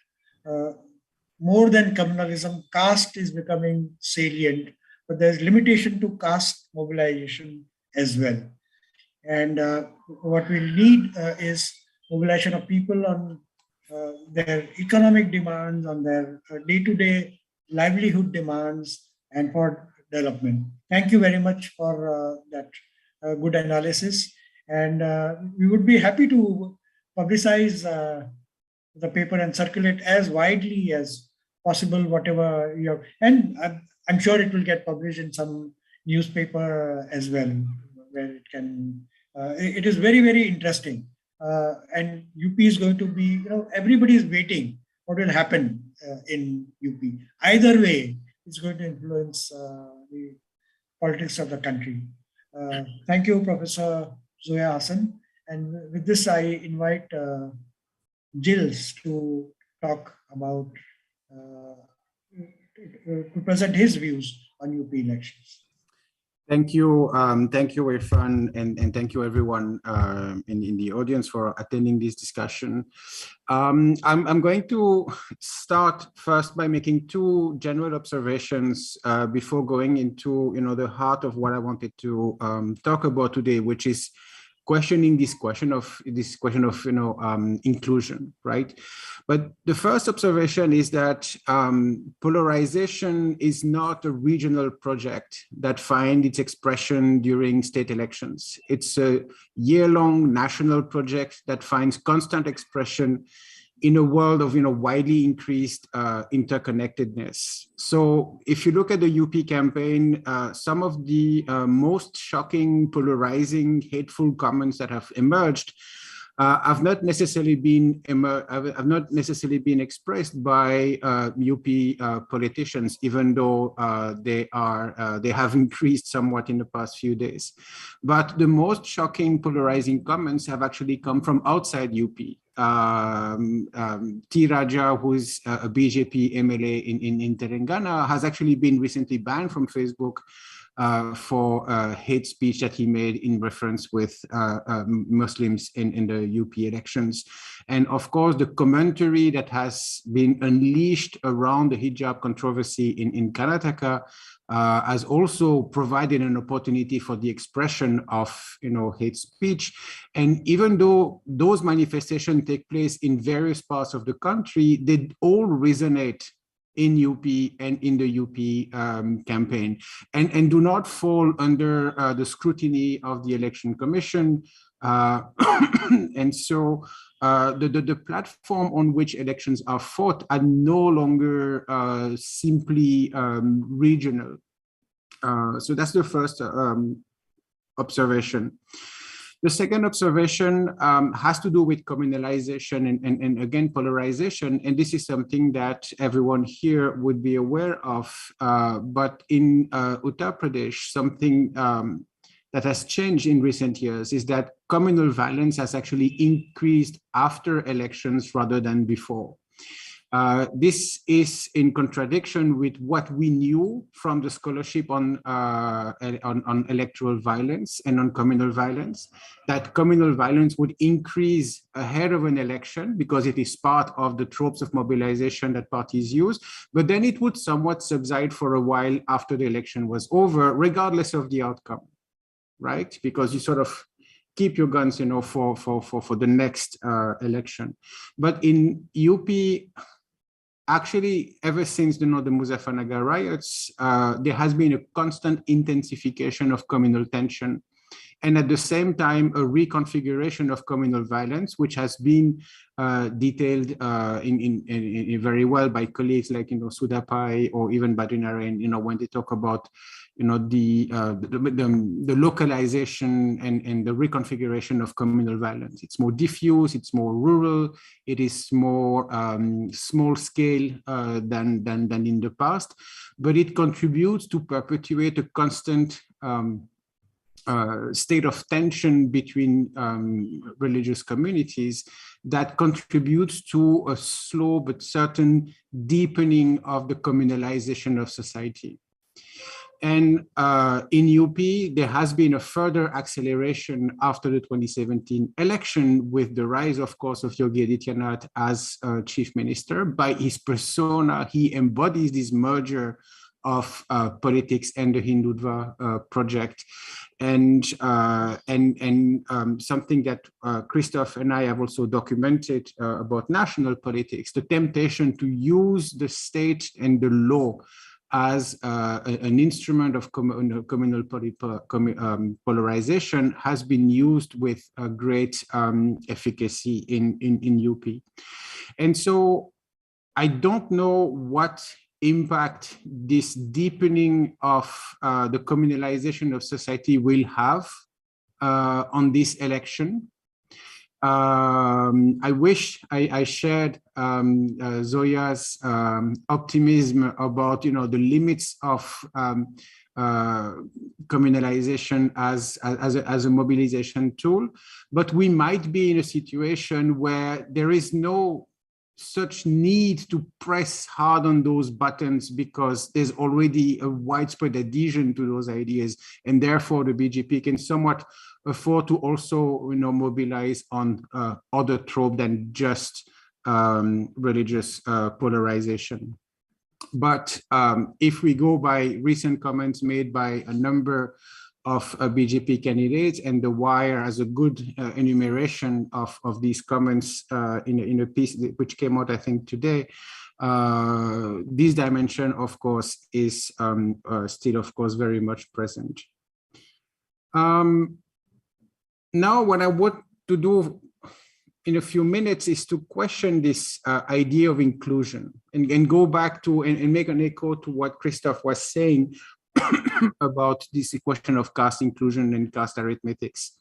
more than communalism, caste is becoming salient, but there's limitation to caste mobilization as well. And what we need is mobilization of people on their economic demands, on their day-to-day livelihood demands, and for development. Thank you very much for that good analysis. And we would be happy to publicize the paper and circulate as widely as possible, whatever you have. And I'm sure it will get published in some newspaper as well, where it can, it is very, very interesting. And UP is going to be, everybody is waiting what will happen in UP. Either way, it's going to influence the politics of the country. Thank you, Professor Zoya Hasan. And with this, I invite Gilles to talk about, to present his views on UP elections. Thank you, Irfan, and thank you everyone in the audience for attending this discussion. I'm going to start first by making two general observations before going into the heart of what I wanted to talk about today, which is questioning this question of inclusion, right? But the first observation is that polarization is not a regional project that finds its expression during state elections. It's a year-long national project that finds constant expression in a world of widely increased interconnectedness. So if you look at the UP campaign, some of the most shocking, polarizing, hateful comments that have emerged have not necessarily been expressed by UP politicians, even though they have increased somewhat in the past few days. But the most shocking, polarizing comments have actually come from outside UP. T. Raja, who's a BJP MLA in Telangana, has actually been recently banned from Facebook for hate speech that he made in reference with Muslims in the UP elections. And of course, the commentary that has been unleashed around the hijab controversy in Karnataka has also provided an opportunity for the expression of hate speech. And even though those manifestations take place in various parts of the country, they all resonate in UP and in the UP campaign, and do not fall under the scrutiny of the Election Commission. And so the platform on which elections are fought are no longer simply regional. So that's the first observation. The second observation has to do with communalization and again, polarization. And this is something that everyone here would be aware of. But in Uttar Pradesh, something that has changed in recent years is that communal violence has actually increased after elections rather than before. This is in contradiction with what we knew from the scholarship on electoral violence and on communal violence, that communal violence would increase ahead of an election because it is part of the tropes of mobilization that parties use, but then it would somewhat subside for a while after the election was over, regardless of the outcome, right? Because you sort of keep your guns, for the next election. But in UP, actually, ever since the Muzaffarnagar riots, there has been a constant intensification of communal tension, and at the same time, a reconfiguration of communal violence, which has been detailed in very well by colleagues like Sudapai or even Badrinarayan, when they talk about the localization and the reconfiguration of communal violence. It's more diffuse, it's more rural, it is more small scale than in the past, but it contributes to perpetuate a constant state of tension between religious communities that contributes to a slow but certain deepening of the communalization of society. And in UP, there has been a further acceleration after the 2017 election with the rise, of course, of Yogi Adityanath as chief minister. By his persona, he embodies this merger of politics and the Hindutva project. And something that Christophe and I have also documented about national politics, the temptation to use the state and the law as an instrument of communal polarization has been used with great efficacy in UP. And so I don't know what impact this deepening of the communalization of society will have on this election. I wish I shared Zoya's optimism about the limits of communalization as a mobilization tool, but we might be in a situation where there is no such need to press hard on those buttons because there's already a widespread adhesion to those ideas, and therefore the BJP can somewhat afford to also, mobilize on other trope than just religious polarization. But if we go by recent comments made by a number of BJP candidates, and The Wire has a good enumeration of these comments in a piece which came out, I think, today. This dimension, of course, is still, of course, very much present. Now, what I want to do in a few minutes is to question this idea of inclusion and go back to and make an echo to what Christophe was saying about this question of caste inclusion and caste arithmetics.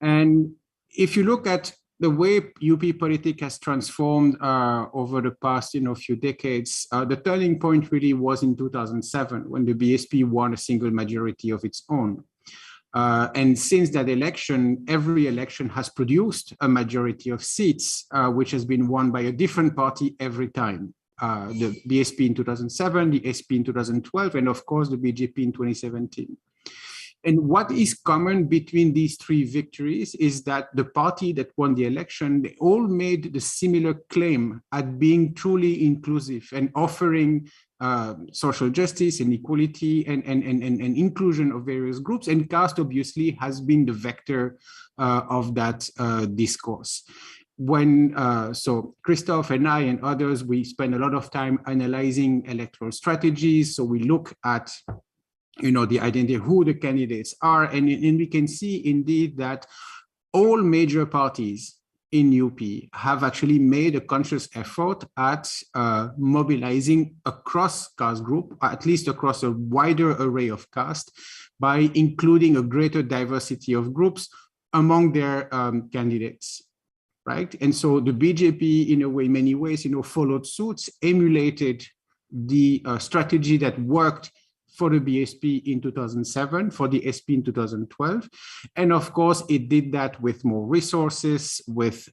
And if you look at the way UP politics has transformed over the past few decades, the turning point really was in 2007 when the BSP won a single majority of its own. And since that election, every election has produced a majority of seats, which has been won by a different party every time. The BSP in 2007, the SP in 2012, and of course the BJP in 2017. And what is common between these three victories is that the party that won the election, they all made the similar claim at being truly inclusive and offering social justice and equality and inclusion of various groups. And caste obviously has been the vector of that discourse. So Christophe and I and others, we spend a lot of time analyzing electoral strategies. So we look at, the identity, who the candidates are, and we can see indeed that all major parties in UP have actually made a conscious effort at mobilizing across caste group, at least across a wider array of caste, by including a greater diversity of groups among their candidates. Right? And so the BJP, in a way, many ways, followed suit, emulated the strategy that worked for the BSP in 2007, for the SP in 2012. And of course, it did that with more resources, with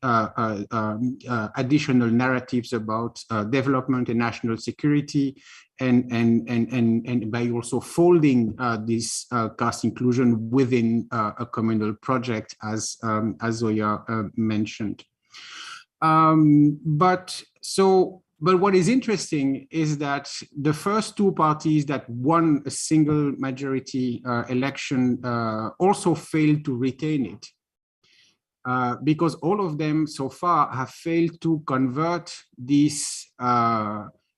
additional narratives about development and national security, and by also folding this caste inclusion within a communal project, as Zoya mentioned. But what is interesting is that the first two parties that won a single majority election also failed to retain it. Because all of them so far have failed to convert this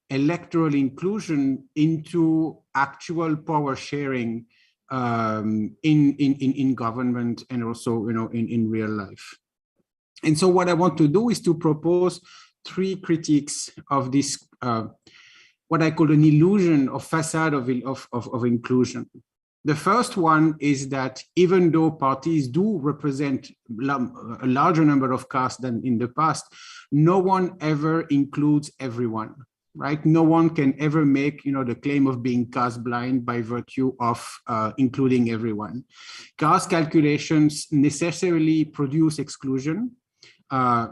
electoral inclusion into actual power sharing in government and also in real life. And so what I want to do is to propose three critiques of this, what I call an illusion or facade of inclusion. The first one is that even though parties do represent a larger number of castes than in the past, no one ever includes everyone, right? No one can ever make, the claim of being caste blind by virtue of including everyone. Caste calculations necessarily produce exclusion.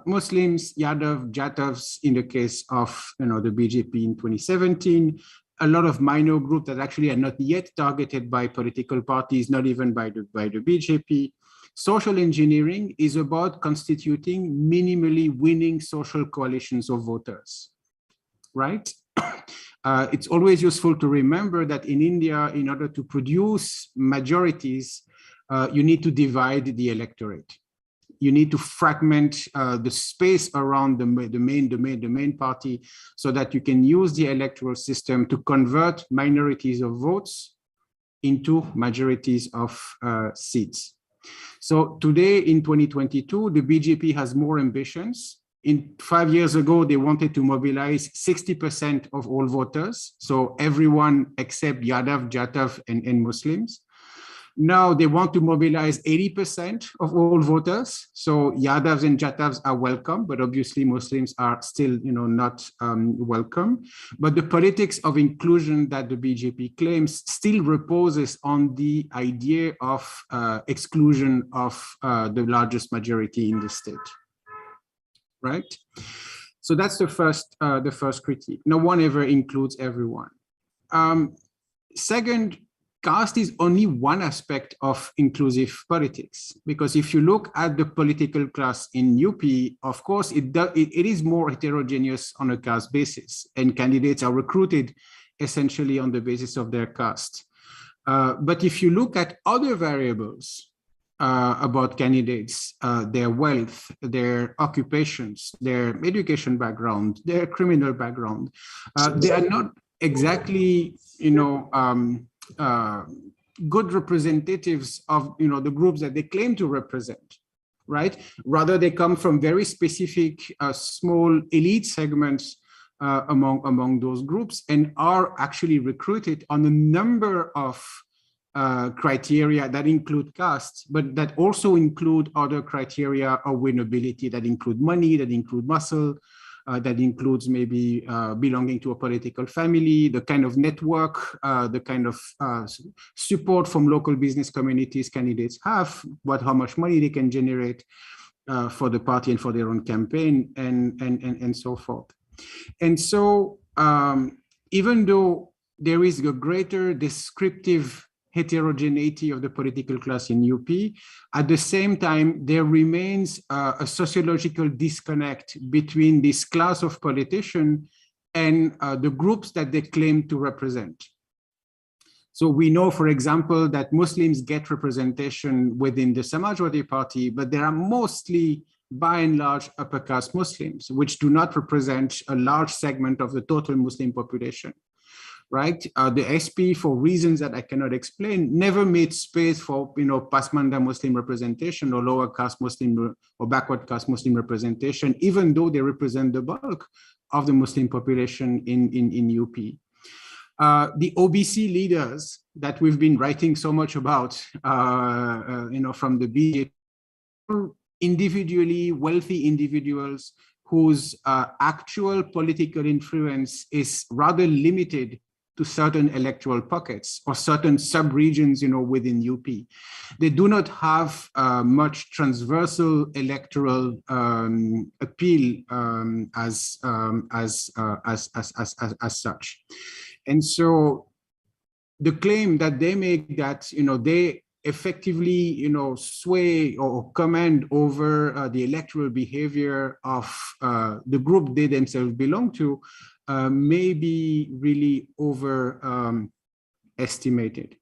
Muslims, Yadav, Jatavs in the case of the BJP in 2017, a lot of minor groups that actually are not yet targeted by political parties, not even by the BJP. Social engineering is about constituting minimally winning social coalitions of voters, right? It's always useful to remember that in India, in order to produce majorities, you need to divide the electorate. You need to fragment the space around the main party so that you can use the electoral system to convert minorities of votes into majorities of seats. So today in 2022, the BJP has more ambitions. 5 years ago, they wanted to mobilize 60% of all voters. So everyone except Yadav, Jatav, and Muslims. Now they want to mobilize 80% of all voters. So Yadavs and Jatavs are welcome, but obviously Muslims are still, not welcome. But the politics of inclusion that the BJP claims still reposes on the idea of exclusion of the largest majority in the state, right? So that's the first critique. No one ever includes everyone. Second, caste is only one aspect of inclusive politics, because if you look at the political class in UP, of course, it is more heterogeneous on a caste basis, and candidates are recruited essentially on the basis of their caste. But if you look at other variables about candidates, their wealth, their occupations, their education background, their criminal background, they are not exactly, good representatives of the groups that they claim to represent, right? Rather, they come from very specific small elite segments among those groups, and are actually recruited on a number of criteria that include caste, but that also include other criteria of winnability, that include money, that include muscle, that includes maybe belonging to a political family, the kind of network, the kind of support from local business communities candidates have, how much money they can generate for the party and for their own campaign, and so forth. And so even though there is a greater descriptive heterogeneity of the political class in UP, at the same time, there remains a sociological disconnect between this class of politicians and the groups that they claim to represent. So we know, for example, that Muslims get representation within the Samajwadi Party, but there are mostly, by and large, upper caste Muslims, which do not represent a large segment of the total Muslim population. Right, the SP, for reasons that I cannot explain, never made space for Pasmanda Muslim representation or lower caste Muslim or backward caste Muslim representation, even though they represent the bulk of the Muslim population in UP. The OBC leaders that we've been writing so much about, from the BJP, individually wealthy individuals whose actual political influence is rather limited to certain electoral pockets or certain sub-regions, within UP. They do not have much transversal electoral appeal as such. And so the claim that they make that, they effectively, sway or command over the electoral behavior of the group they themselves belong to, may be really overestimated.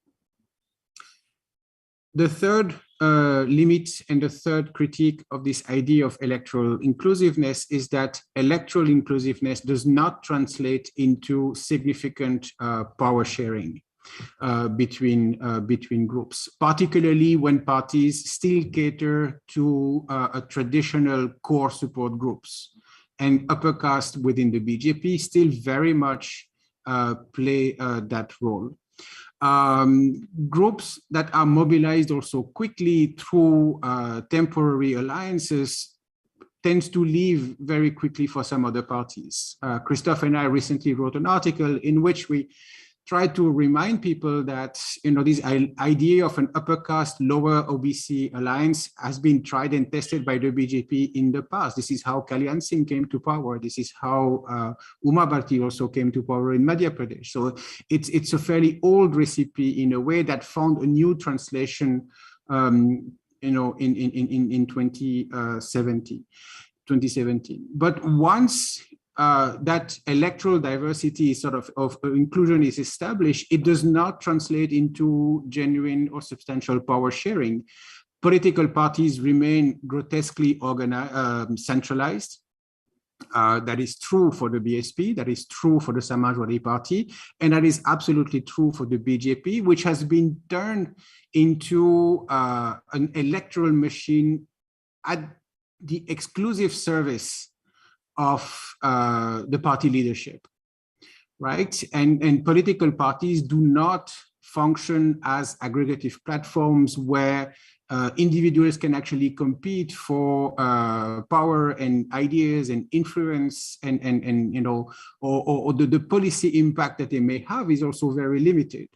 The third limit and the third critique of this idea of electoral inclusiveness is that electoral inclusiveness does not translate into significant power sharing between groups, particularly when parties still cater to a traditional core support groups. And upper caste within the BJP still very much play that role. Groups that are mobilized also quickly through temporary alliances tends to leave very quickly for some other parties. Christophe and I recently wrote an article in which we try to remind people that this idea of an upper caste, lower OBC alliance has been tried and tested by the BJP in the past. This is how Kalyan Singh came to power. This is how Uma Bharti also came to power in Madhya Pradesh. So it's a fairly old recipe in a way that found a new translation in 2017. But once that electoral diversity of inclusion is established, it does not translate into genuine or substantial power sharing. Political parties remain grotesquely centralized. That is true for the BSP, that is true for the Samajwadi Party, and that is absolutely true for the BJP, which has been turned into an electoral machine at the exclusive service of the party leadership, right? And political parties do not function as aggregative platforms where individuals can actually compete for power and ideas and influence, and the policy impact that they may have is also very limited.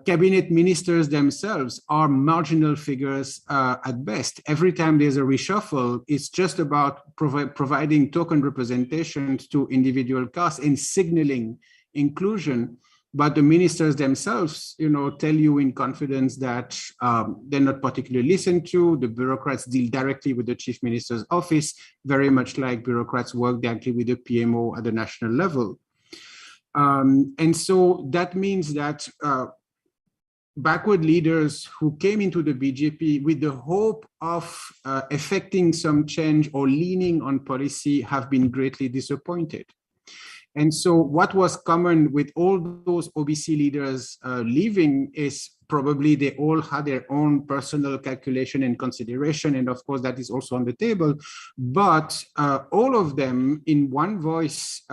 Cabinet ministers themselves are marginal figures at best. Every time there's a reshuffle, it's just about providing token representations to individual castes and signaling inclusion. But the ministers themselves, tell you in confidence that they're not particularly listened to. The bureaucrats deal directly with the chief minister's office, very much like bureaucrats work directly with the PMO at the national level. And so that means that backward leaders who came into the BJP with the hope of effecting some change or leaning on policy have been greatly disappointed. And so what was common with all those OBC leaders leaving is probably they all had their own personal calculation and consideration. And of course, that is also on the table. But all of them in one voice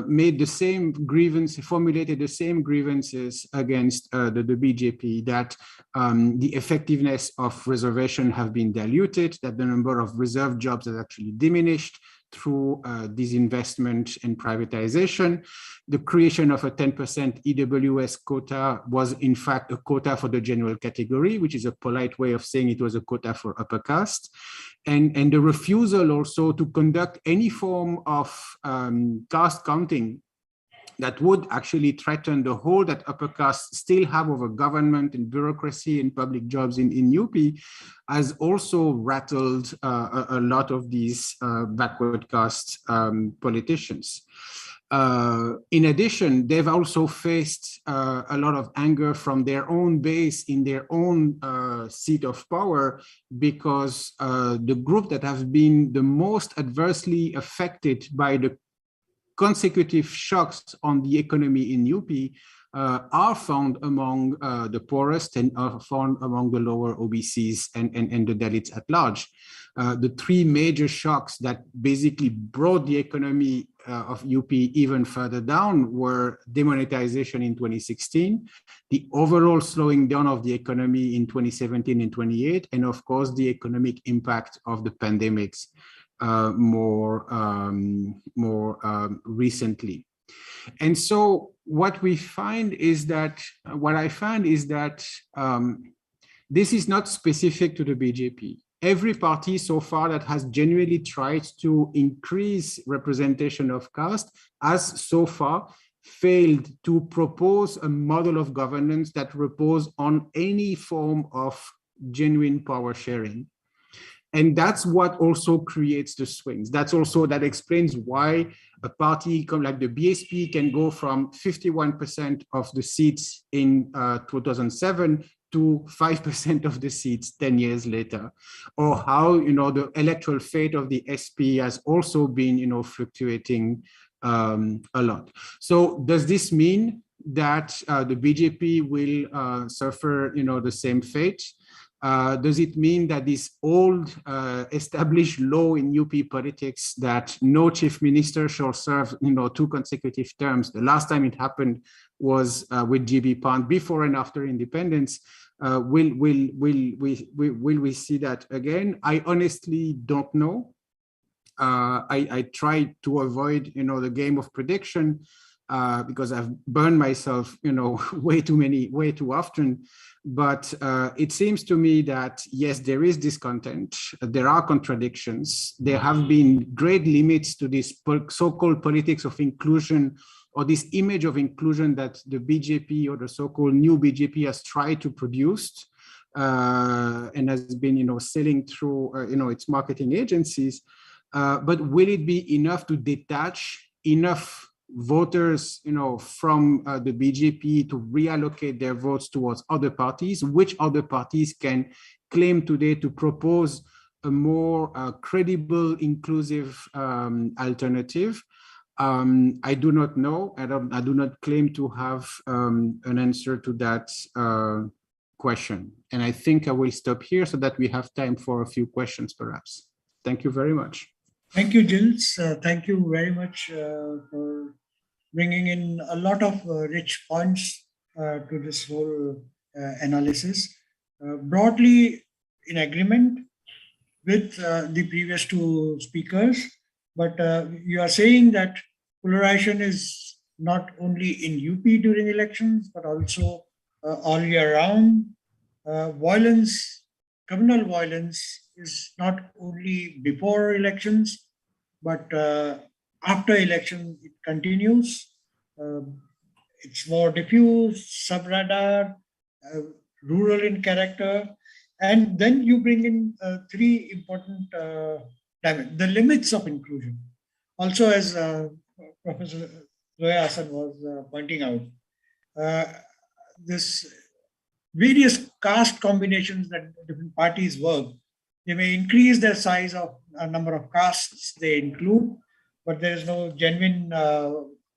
made the same grievance, formulated the same grievances against the BJP, that the effectiveness of reservation have been diluted, that the number of reserved jobs has actually diminished through disinvestment and privatization. The creation of a 10% EWS quota was in fact a quota for the general category, which is a polite way of saying it was a quota for upper caste. And the refusal also to conduct any form of caste counting that would actually threaten the hold that upper castes still have over government and bureaucracy and public jobs in UP, has also rattled a lot of these backward caste politicians. In addition, they've also faced a lot of anger from their own base in their own seat of power, because the group that have been the most adversely affected by the consecutive shocks on the economy in UP are found among the poorest and are found among the lower OBCs and the Dalits at large. The three major shocks that basically brought the economy of UP even further down were demonetization in 2016, the overall slowing down of the economy in 2017 and 2018, and of course the economic impact of the pandemics more recently. And so what I find is that this is not specific to the BJP. Every party so far that has genuinely tried to increase representation of caste has so far failed to propose a model of governance that reposes on any form of genuine power sharing. And that's what also creates the swings. That explains why a party like the BSP can go from 51% of the seats in 2007 to 5% of the seats 10 years later, or how the electoral fate of the SP has also been fluctuating a lot. So does this mean that the BJP will suffer the same fate? Does it mean that this old established law in UP politics that no chief minister shall serve 2 consecutive terms? The last time it happened was with GB Pant before and after independence. Will we see that again? I honestly don't know. I try to avoid the game of prediction because I've burned myself way too often. But it seems to me that yes, there is discontent, there are contradictions, there have been great limits to this so-called politics of inclusion, or this image of inclusion that the BJP or the so-called new BJP has tried to produce and has been selling through its marketing agencies. But will it be enough to detach enough voters from the BJP to reallocate their votes towards other parties? Which other parties can claim today to propose a more credible, inclusive alternative? I do not know. I do not claim to have an answer to that question. And I think I will stop here so that we have time for a few questions, perhaps. Thank you very much. Thank you, Gilles. Thank you very much for bringing in a lot of rich points to this whole analysis. Broadly in agreement with the previous 2 speakers, but you are saying that polarization is not only in UP during elections, but also all year round. Violence, communal violence is not only before elections, but after election it continues. It's more diffuse, sub-radar, rural in character. And then you bring in three important dimensions, the limits of inclusion. Also, as Professor Zoya Hasan was pointing out, this various caste combinations that different parties work, they may increase their size of a number of castes they include, but there is no genuine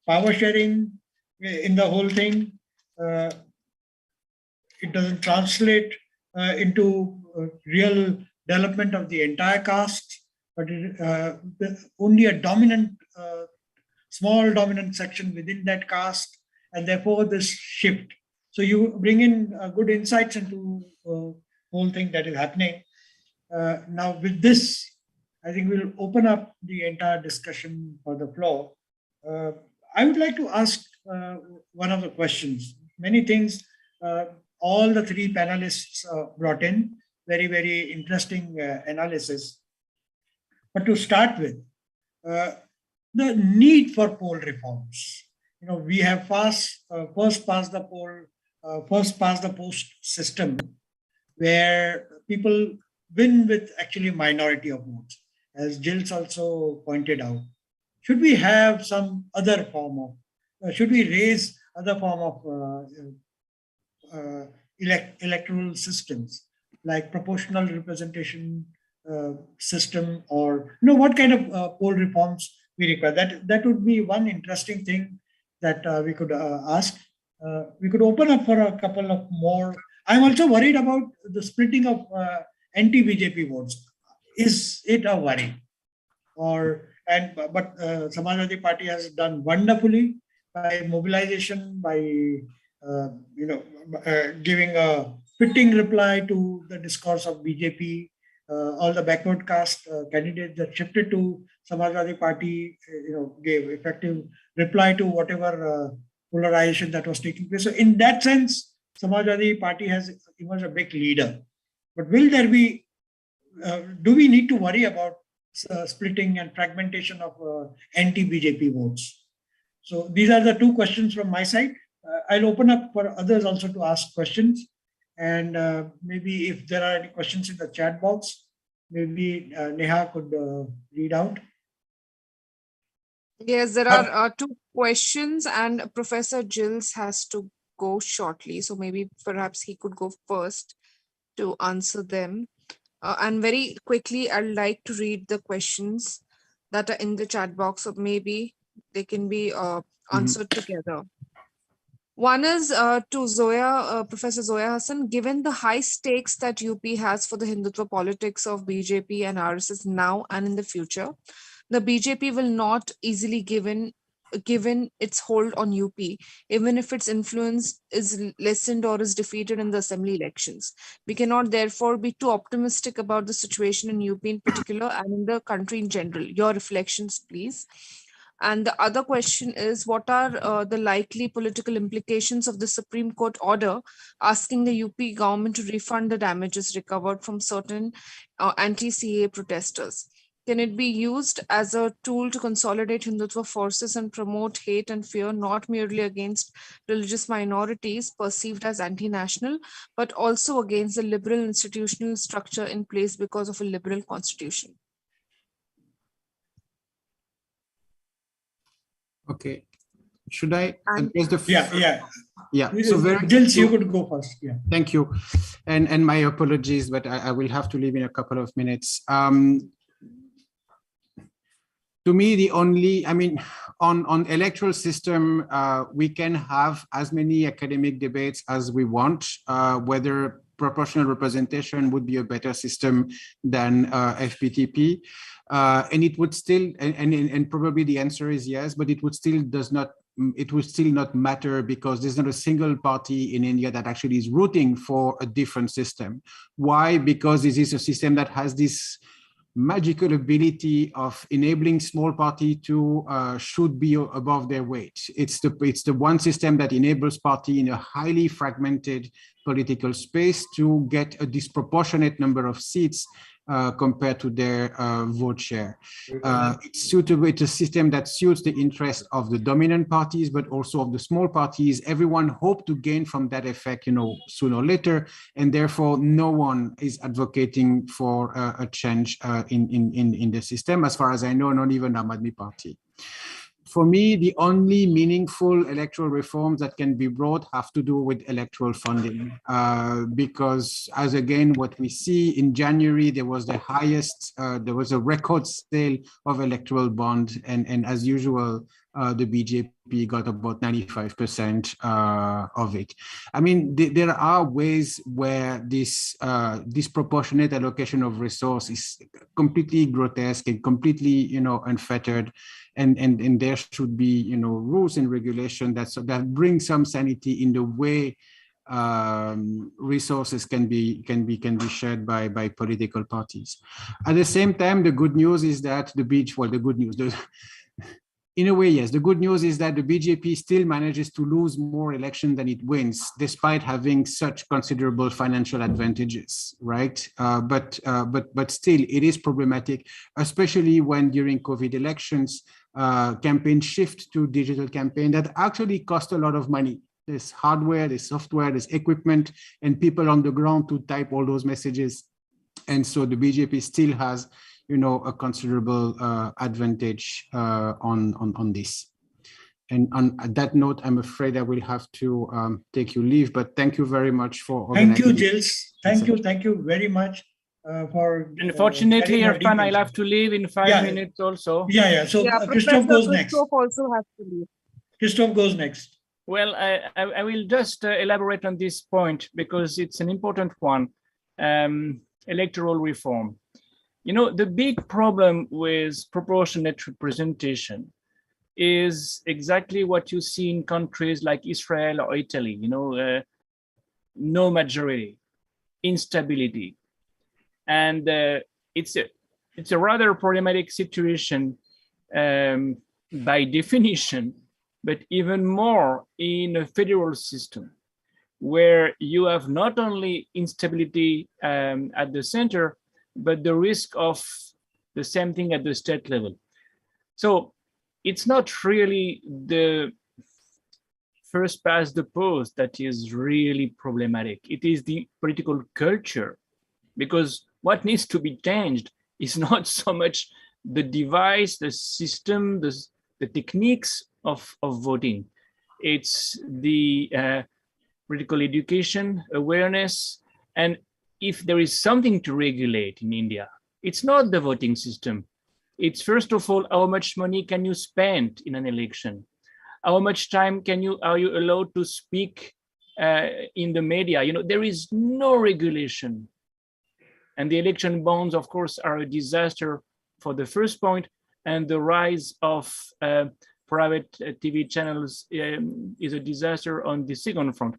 power sharing in the whole thing. It doesn't translate into real development of the entire caste, but only a dominant, small dominant section within that caste, and therefore this shift. So you bring in good insights into the whole thing that is happening. Now with this, I think we'll open up the entire discussion for the floor. I would like to ask one of the questions. Many things all the three panelists brought in, very, very interesting analysis. But to start with, the need for poll reforms. You know, we have first past the post system, where people win with actually minority of votes, as Gilles also pointed out. Should we have some other form of, should we raise other form of electoral systems, like proportional representation system, or what kind of poll reforms we require? That would be one interesting thing that we could ask. We could open up for a couple of more. I'm also worried about the splitting of anti-BJP votes. Is it a worry? But Samajwadi Party has done wonderfully by mobilization, by giving a fitting reply to the discourse of BJP. All the backward caste candidates that shifted to Samajwadi Party, gave effective reply to whatever polarization that was taking place. So in that sense, Samajwadi Party has emerged a big leader. But will there be, do we need to worry about splitting and fragmentation of anti-BJP votes? So these are the two questions from my side. I'll open up for others also to ask questions. And maybe if there are any questions in the chat box, maybe Neha could read out. Yes, there are two questions, and Professor Gilles has to go shortly. So maybe perhaps he could go first to answer them. And very quickly, I'd like to read the questions that are in the chat box, so maybe they can be answered together. One is to Zoya, Professor Zoya Hasan. Given the high stakes that UP has for the Hindutva politics of BJP and RSS now and in the future, the BJP will not easily given its hold on UP, even if its influence is lessened or is defeated in the assembly elections. We cannot therefore be too optimistic about the situation in UP in particular and in the country in general. Your reflections, please. And the other question is, what are the likely political implications of the Supreme Court order asking the UP government to refund the damages recovered from certain anti-CAA protesters? Can it be used as a tool to consolidate Hindutva forces and promote hate and fear, not merely against religious minorities perceived as anti-national, but also against the liberal institutional structure in place because of a liberal constitution? Okay. Should I address the... Yeah. So Gilles, you could go first. Yeah. Thank you. And my apologies, but I will have to leave in a couple of minutes. To me, the only, on electoral system, we can have as many academic debates as we want, whether proportional representation would be a better system than FPTP. And it would still, and probably the answer is yes, but it would still not matter, because there's not a single party in India that actually is rooting for a different system. Why? Because this is a system that has this magical ability of enabling small party to should be above their weight. It's the one system that enables party in a highly fragmented political space to get a disproportionate number of seats compared to their vote share. It's suitable. It's a system that suits the interest of the dominant parties, but also of the small parties. Everyone hopes to gain from that effect, sooner or later, and therefore no one is advocating for a change in the system, as far as I know, not even Aam Aadmi Party. For me, the only meaningful electoral reforms that can be brought have to do with electoral funding, because as again, what we see in January, there was the highest, there was a record sale of electoral bond, and as usual, the BJP got about 95% of it. I mean, there are ways where this disproportionate allocation of resource is completely grotesque and completely, unfettered. And there should be, rules and regulation that bring some sanity in the way resources can be shared by political parties. At the same time, the good news is that in a way, yes, the good news is that the BJP still manages to lose more elections than it wins, despite having such considerable financial advantages, right? But still, it is problematic, especially when during COVID elections, campaigns shift to digital campaign that actually cost a lot of money. There's hardware, there's software, there's equipment, and people on the ground to type all those messages. And so the BJP still has, a considerable advantage on this. And on that note, I'm afraid I will have to take you leave, but thank you very much for organizing. Thank you, Gilles. Thank you very much for. Unfortunately, Irfan, I'll have to leave in 5 minutes also. Yeah. So Christophe goes next. Christophe also has to leave. Christophe goes next. Well, I will just elaborate on this point because it's an important one. Electoral reform. The big problem with proportionate representation is exactly what you see in countries like Israel or Italy, no majority, instability. And it's a rather problematic situation by definition, but even more in a federal system where you have not only instability at the center, but the risk of the same thing at the state level. So it's not really the first past the post that is really problematic. It is the political culture, because what needs to be changed is not so much the device, the system, the techniques of voting. It's the political education, awareness, and if there is something to regulate in India, it's not the voting system. It's first of all, how much money can you spend in an election? How much time are you allowed to speak in the media? There is no regulation. And the election bonds, of course, are a disaster for the first point, and the rise of private TV channels is a disaster on the second front.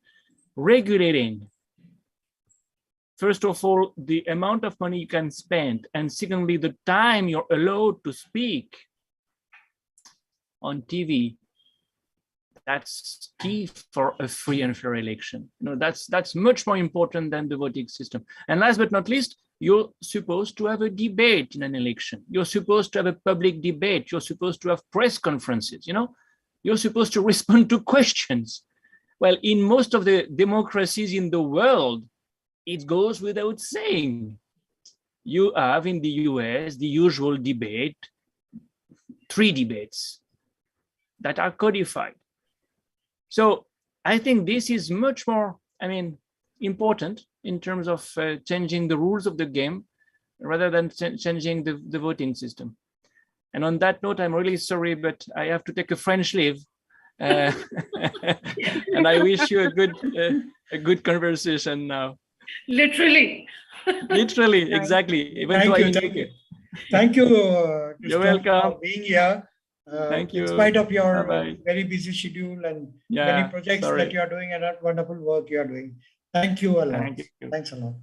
Regulating, first of all, the amount of money you can spend, and secondly, the time you're allowed to speak on TV. That's key for a free and fair election. That's much more important than the voting system. And last but not least, you're supposed to have a debate in an election. You're supposed to have a public debate. You're supposed to have press conferences. You're supposed to respond to questions. Well, in most of the democracies in the world, it goes without saying. You have in the US the usual debate, 3 debates that are codified. So I think this is much more, important in terms of changing the rules of the game rather than changing the voting system. And on that note, I'm really sorry, but I have to take a French leave. And I wish you a good conversation now. Literally. Literally, exactly. Thank you. You're welcome. For being here. Thank you. In spite of your Bye-bye. very busy schedule and many projects that you are doing and that wonderful work you are doing. Thank you a lot. Thank you. Thanks a lot.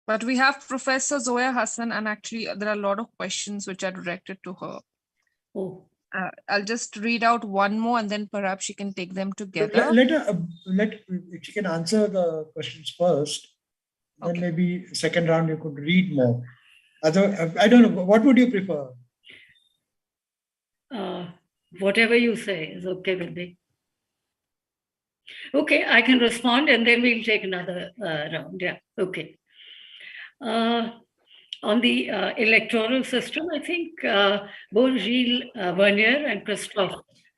But we have Professor Zoya Hasan, and actually there are a lot of questions which are directed to her. Oh, I'll just read out one more and then perhaps she can take them together. If she can answer the questions first, then Okay. maybe second round you could read more. Other, I don't know, what would you prefer? whatever you say is okay with me. Okay, I can respond and then we'll take another round. Yeah, okay. On the electoral system, I think both Gilles, Verniers and Christophe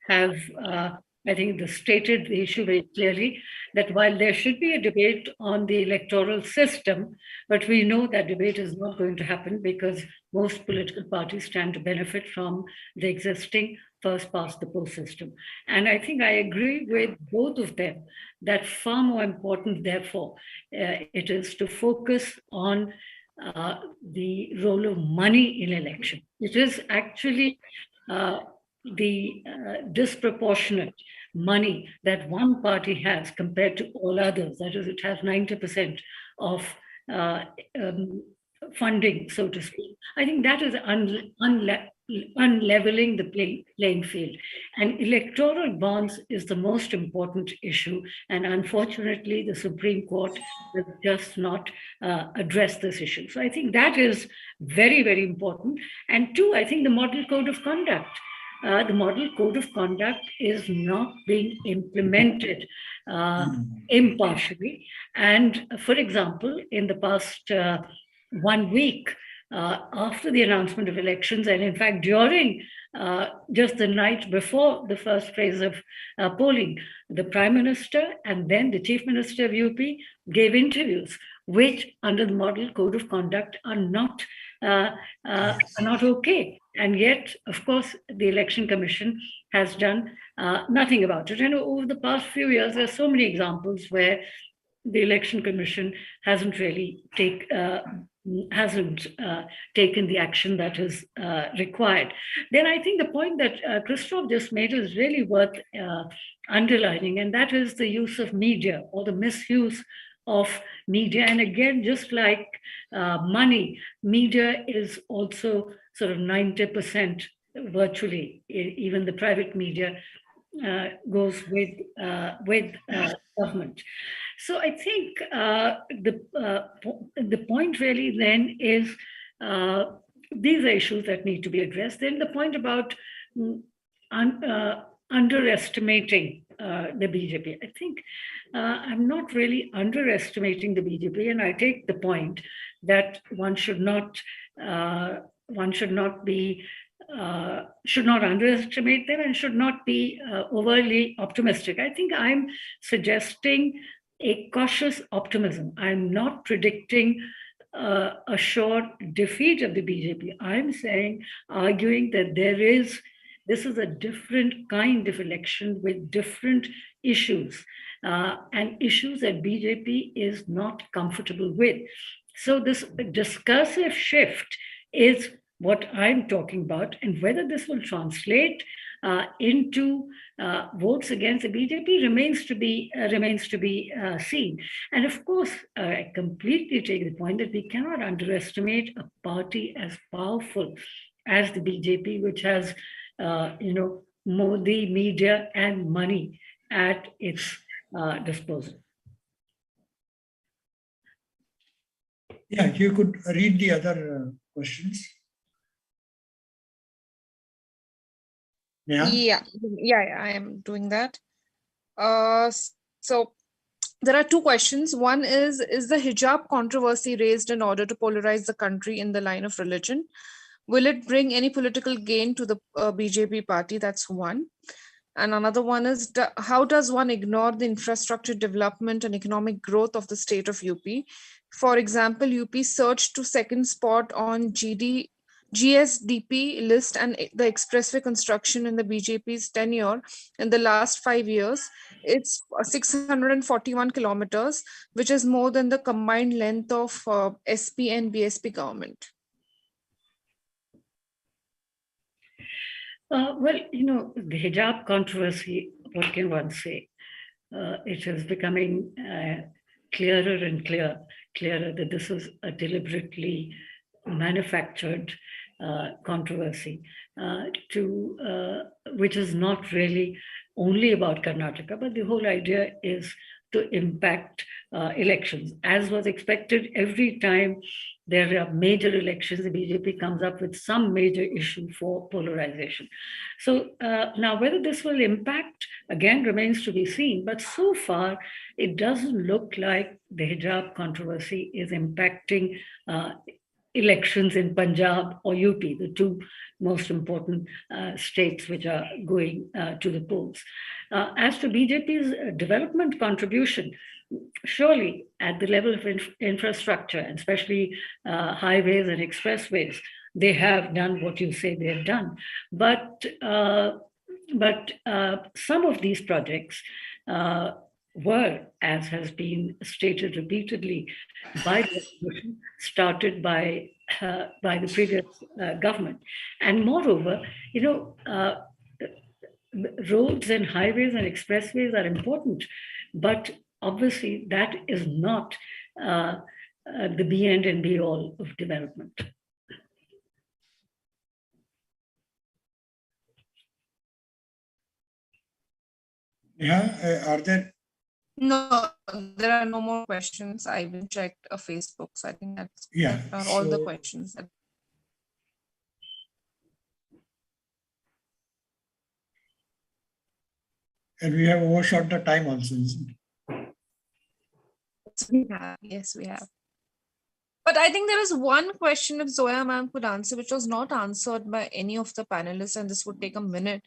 have, I think, stated the issue very clearly, that while there should be a debate on the electoral system, but we know that debate is not going to happen because most political parties stand to benefit from the existing first past the post system. And I think I agree with both of them that far more important, therefore, it is to focus on the role of money in election. It is actually the disproportionate money that one party has compared to all others. That is, it has 90% of funding, so to speak. I think that is unleveling the playing field. And electoral bonds is the most important issue. And unfortunately, the Supreme Court has just not addressed this issue. So I think that is very, very important. And two, I think the model code of conduct. The model code of conduct is not being implemented impartially. And for example, in the past 1 week, after the announcement of elections, and in fact, during just the night before the first phase of polling, the Prime Minister and then the Chief Minister of UP gave interviews, which under the model code of conduct are not okay. And yet, of course, the Election Commission has done nothing about it. And over the past few years, there are so many examples where the Election Commission hasn't really taken the action that is required. Then I think the point that Christophe just made is really worth underlining, and that is the use of media or the misuse of media. And again, just like money, media is also sort of 90% virtually, even the private media goes with government. So I think the point really then is these are issues that need to be addressed. Then the point about underestimating the BJP. I think I'm not really underestimating the BJP, and I take the point that one should not underestimate them and should not be overly optimistic. I think I'm suggesting a cautious optimism. I'm not predicting a sure defeat of the BJP. I'm arguing that this is a different kind of election with different issues and issues that BJP is not comfortable with. So this discursive shift is what I'm talking about, and whether this will translate into votes against the BJP remains to be seen. And of course, I completely take the point that we cannot underestimate a party as powerful as the BJP, which has Modi, media, and money at its disposal. Yeah, you could read the other questions. Yeah, I am doing that. So there are two questions. One is the hijab controversy raised in order to polarize the country in the line of religion? Will it bring any political gain to the BJP party? That's one. And another one is, how does one ignore the infrastructure development and economic growth of the state of UP? For example, UP surged to second spot on GSDP list, and the expressway construction in the BJP's tenure in the last 5 years, it's 641 kilometers, which is more than the combined length of SP and BSP government. Well, the hijab controversy, what can one say? It is becoming clearer and clearer clearer that this was a deliberately manufactured controversy which is not really only about Karnataka, but the whole idea is to impact elections. As was expected, every time there are major elections, the BJP comes up with some major issue for polarization. So now whether this will impact, again, remains to be seen. But so far, it doesn't look like the hijab controversy is impacting elections in Punjab or UP, the two most important states which are going to the polls. As to BJP's development contribution, surely at the level of infrastructure, and especially highways and expressways, they have done what you say they have done. But some of these projects were, as has been stated repeatedly, by the resolution started by the previous government. And moreover, roads and highways and expressways are important, but obviously that is not the be end and be all of development. Yeah, are there? No, there are no more questions. I even checked Facebook, so I think that are all the questions. And we have overshot the time also, isn't it? Yes, we have. But I think there is one question if Zoya ma'am could answer, which was not answered by any of the panelists, and this would take a minute,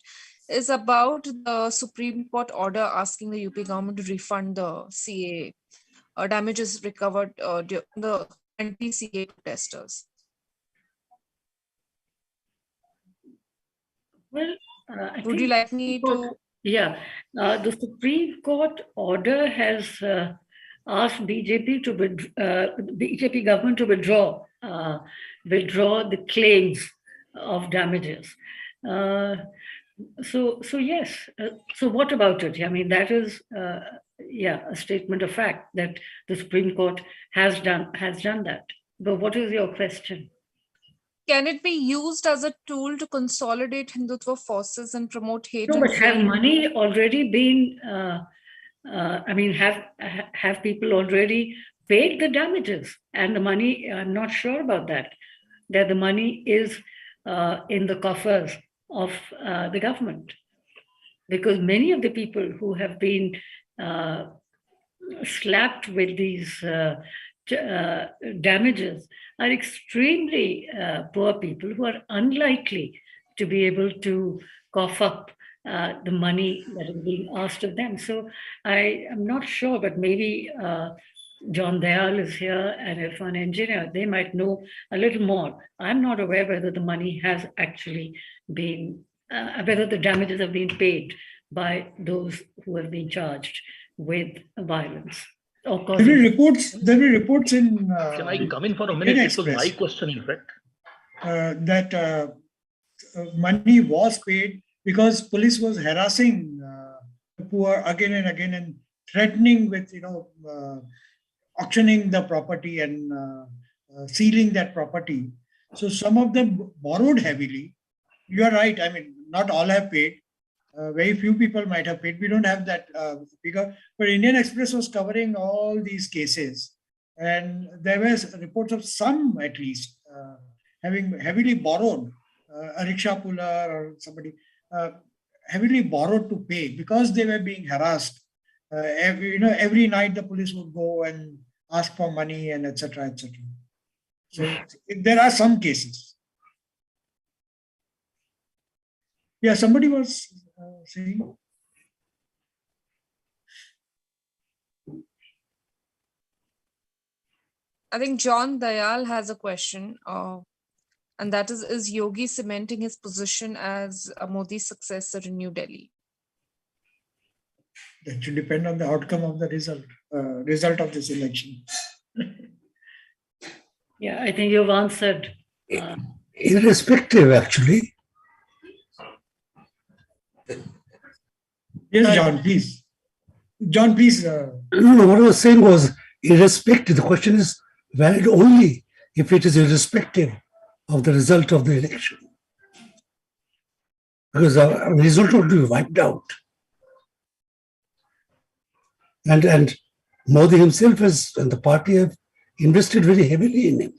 is about the Supreme Court order asking the UP government to refund the CA damages recovered the anti-CA protesters. Well, would you like me to? Yeah, the Supreme Court order has asked BJP government to withdraw the claims of damages. So yes. So what about it? I mean, that is a statement of fact that the Supreme Court has done that. But what is your question? Can it be used as a tool to consolidate Hindutva forces and promote hate? No, but have money already been? Have people already paid the damages? And the money, I'm not sure about that. That the money is in the coffers of the government, because many of the people who have been slapped with these damages are extremely poor people who are unlikely to be able to cough up the money that is being asked of them. So I am not sure, but maybe John Dayal is here, and if an engineer, they might know a little more. I'm not aware whether the money has actually been, whether the damages have been paid by those who have been charged with violence. There will be reports in. Can I come in for a minute? It was my question, in fact. That money was paid because police was harassing the poor again and again and threatening with, auctioning the property and sealing that property. So some of them borrowed heavily. You are right. I mean, not all have paid. Very few people might have paid. We don't have that figure. But Indian Express was covering all these cases. And there was reports of some, at least, having heavily borrowed, a rickshaw puller or somebody, heavily borrowed to pay because they were being harassed. Every night the police would go and ask for money and etc. etc. So there are some cases. Yeah, somebody was saying. I think John Dayal has a question, and that is Yogi cementing his position as a Modi successor in New Delhi? That should depend on the outcome of the result of this election. Yeah, I think you've answered. Irrespective, actually. Yes, John, please. John, please. No, what I was saying was, irrespective, the question is valid only if it is irrespective of the result of the election. Because the result will be wiped out. And Modi himself and the party have invested very heavily in him.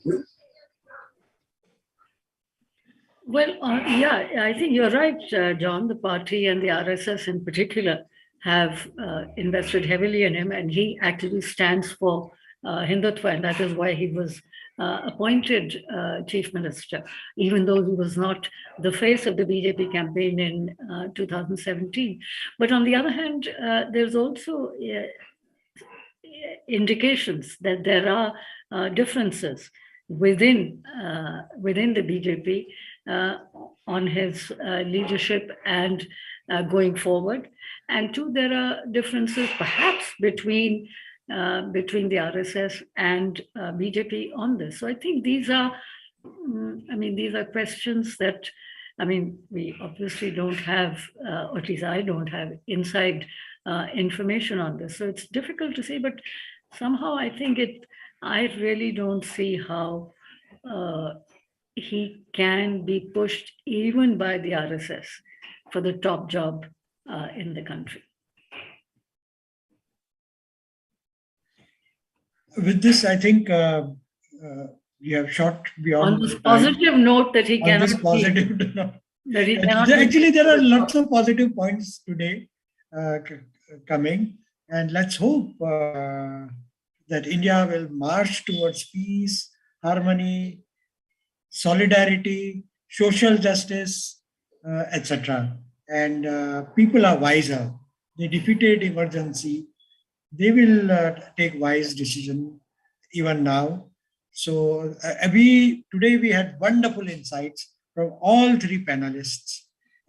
Well, yeah, I think you're right, John. The party and the RSS in particular have invested heavily in him, and he actually stands for Hindutva, and that is why he was appointed chief minister, even though he was not the face of the BJP campaign in 2017. But on the other hand, there's also indications that there are differences within the BJP on his leadership and going forward. And two, there are differences perhaps between the RSS and BJP on this. So I think these are questions that, we obviously don't have, or at least I don't have inside information on this. So it's difficult to say, but somehow I think I really don't see how he can be pushed even by the RSS for the top job in the country. With this, I think we have shot beyond. On this positive note that he cannot. Actually, there are lots of positive points today coming, and let's hope that India will march towards peace, harmony, solidarity, social justice, etc. And people are wiser. They defeated emergency. They will take wise decision even now. So today we had wonderful insights from all three panelists.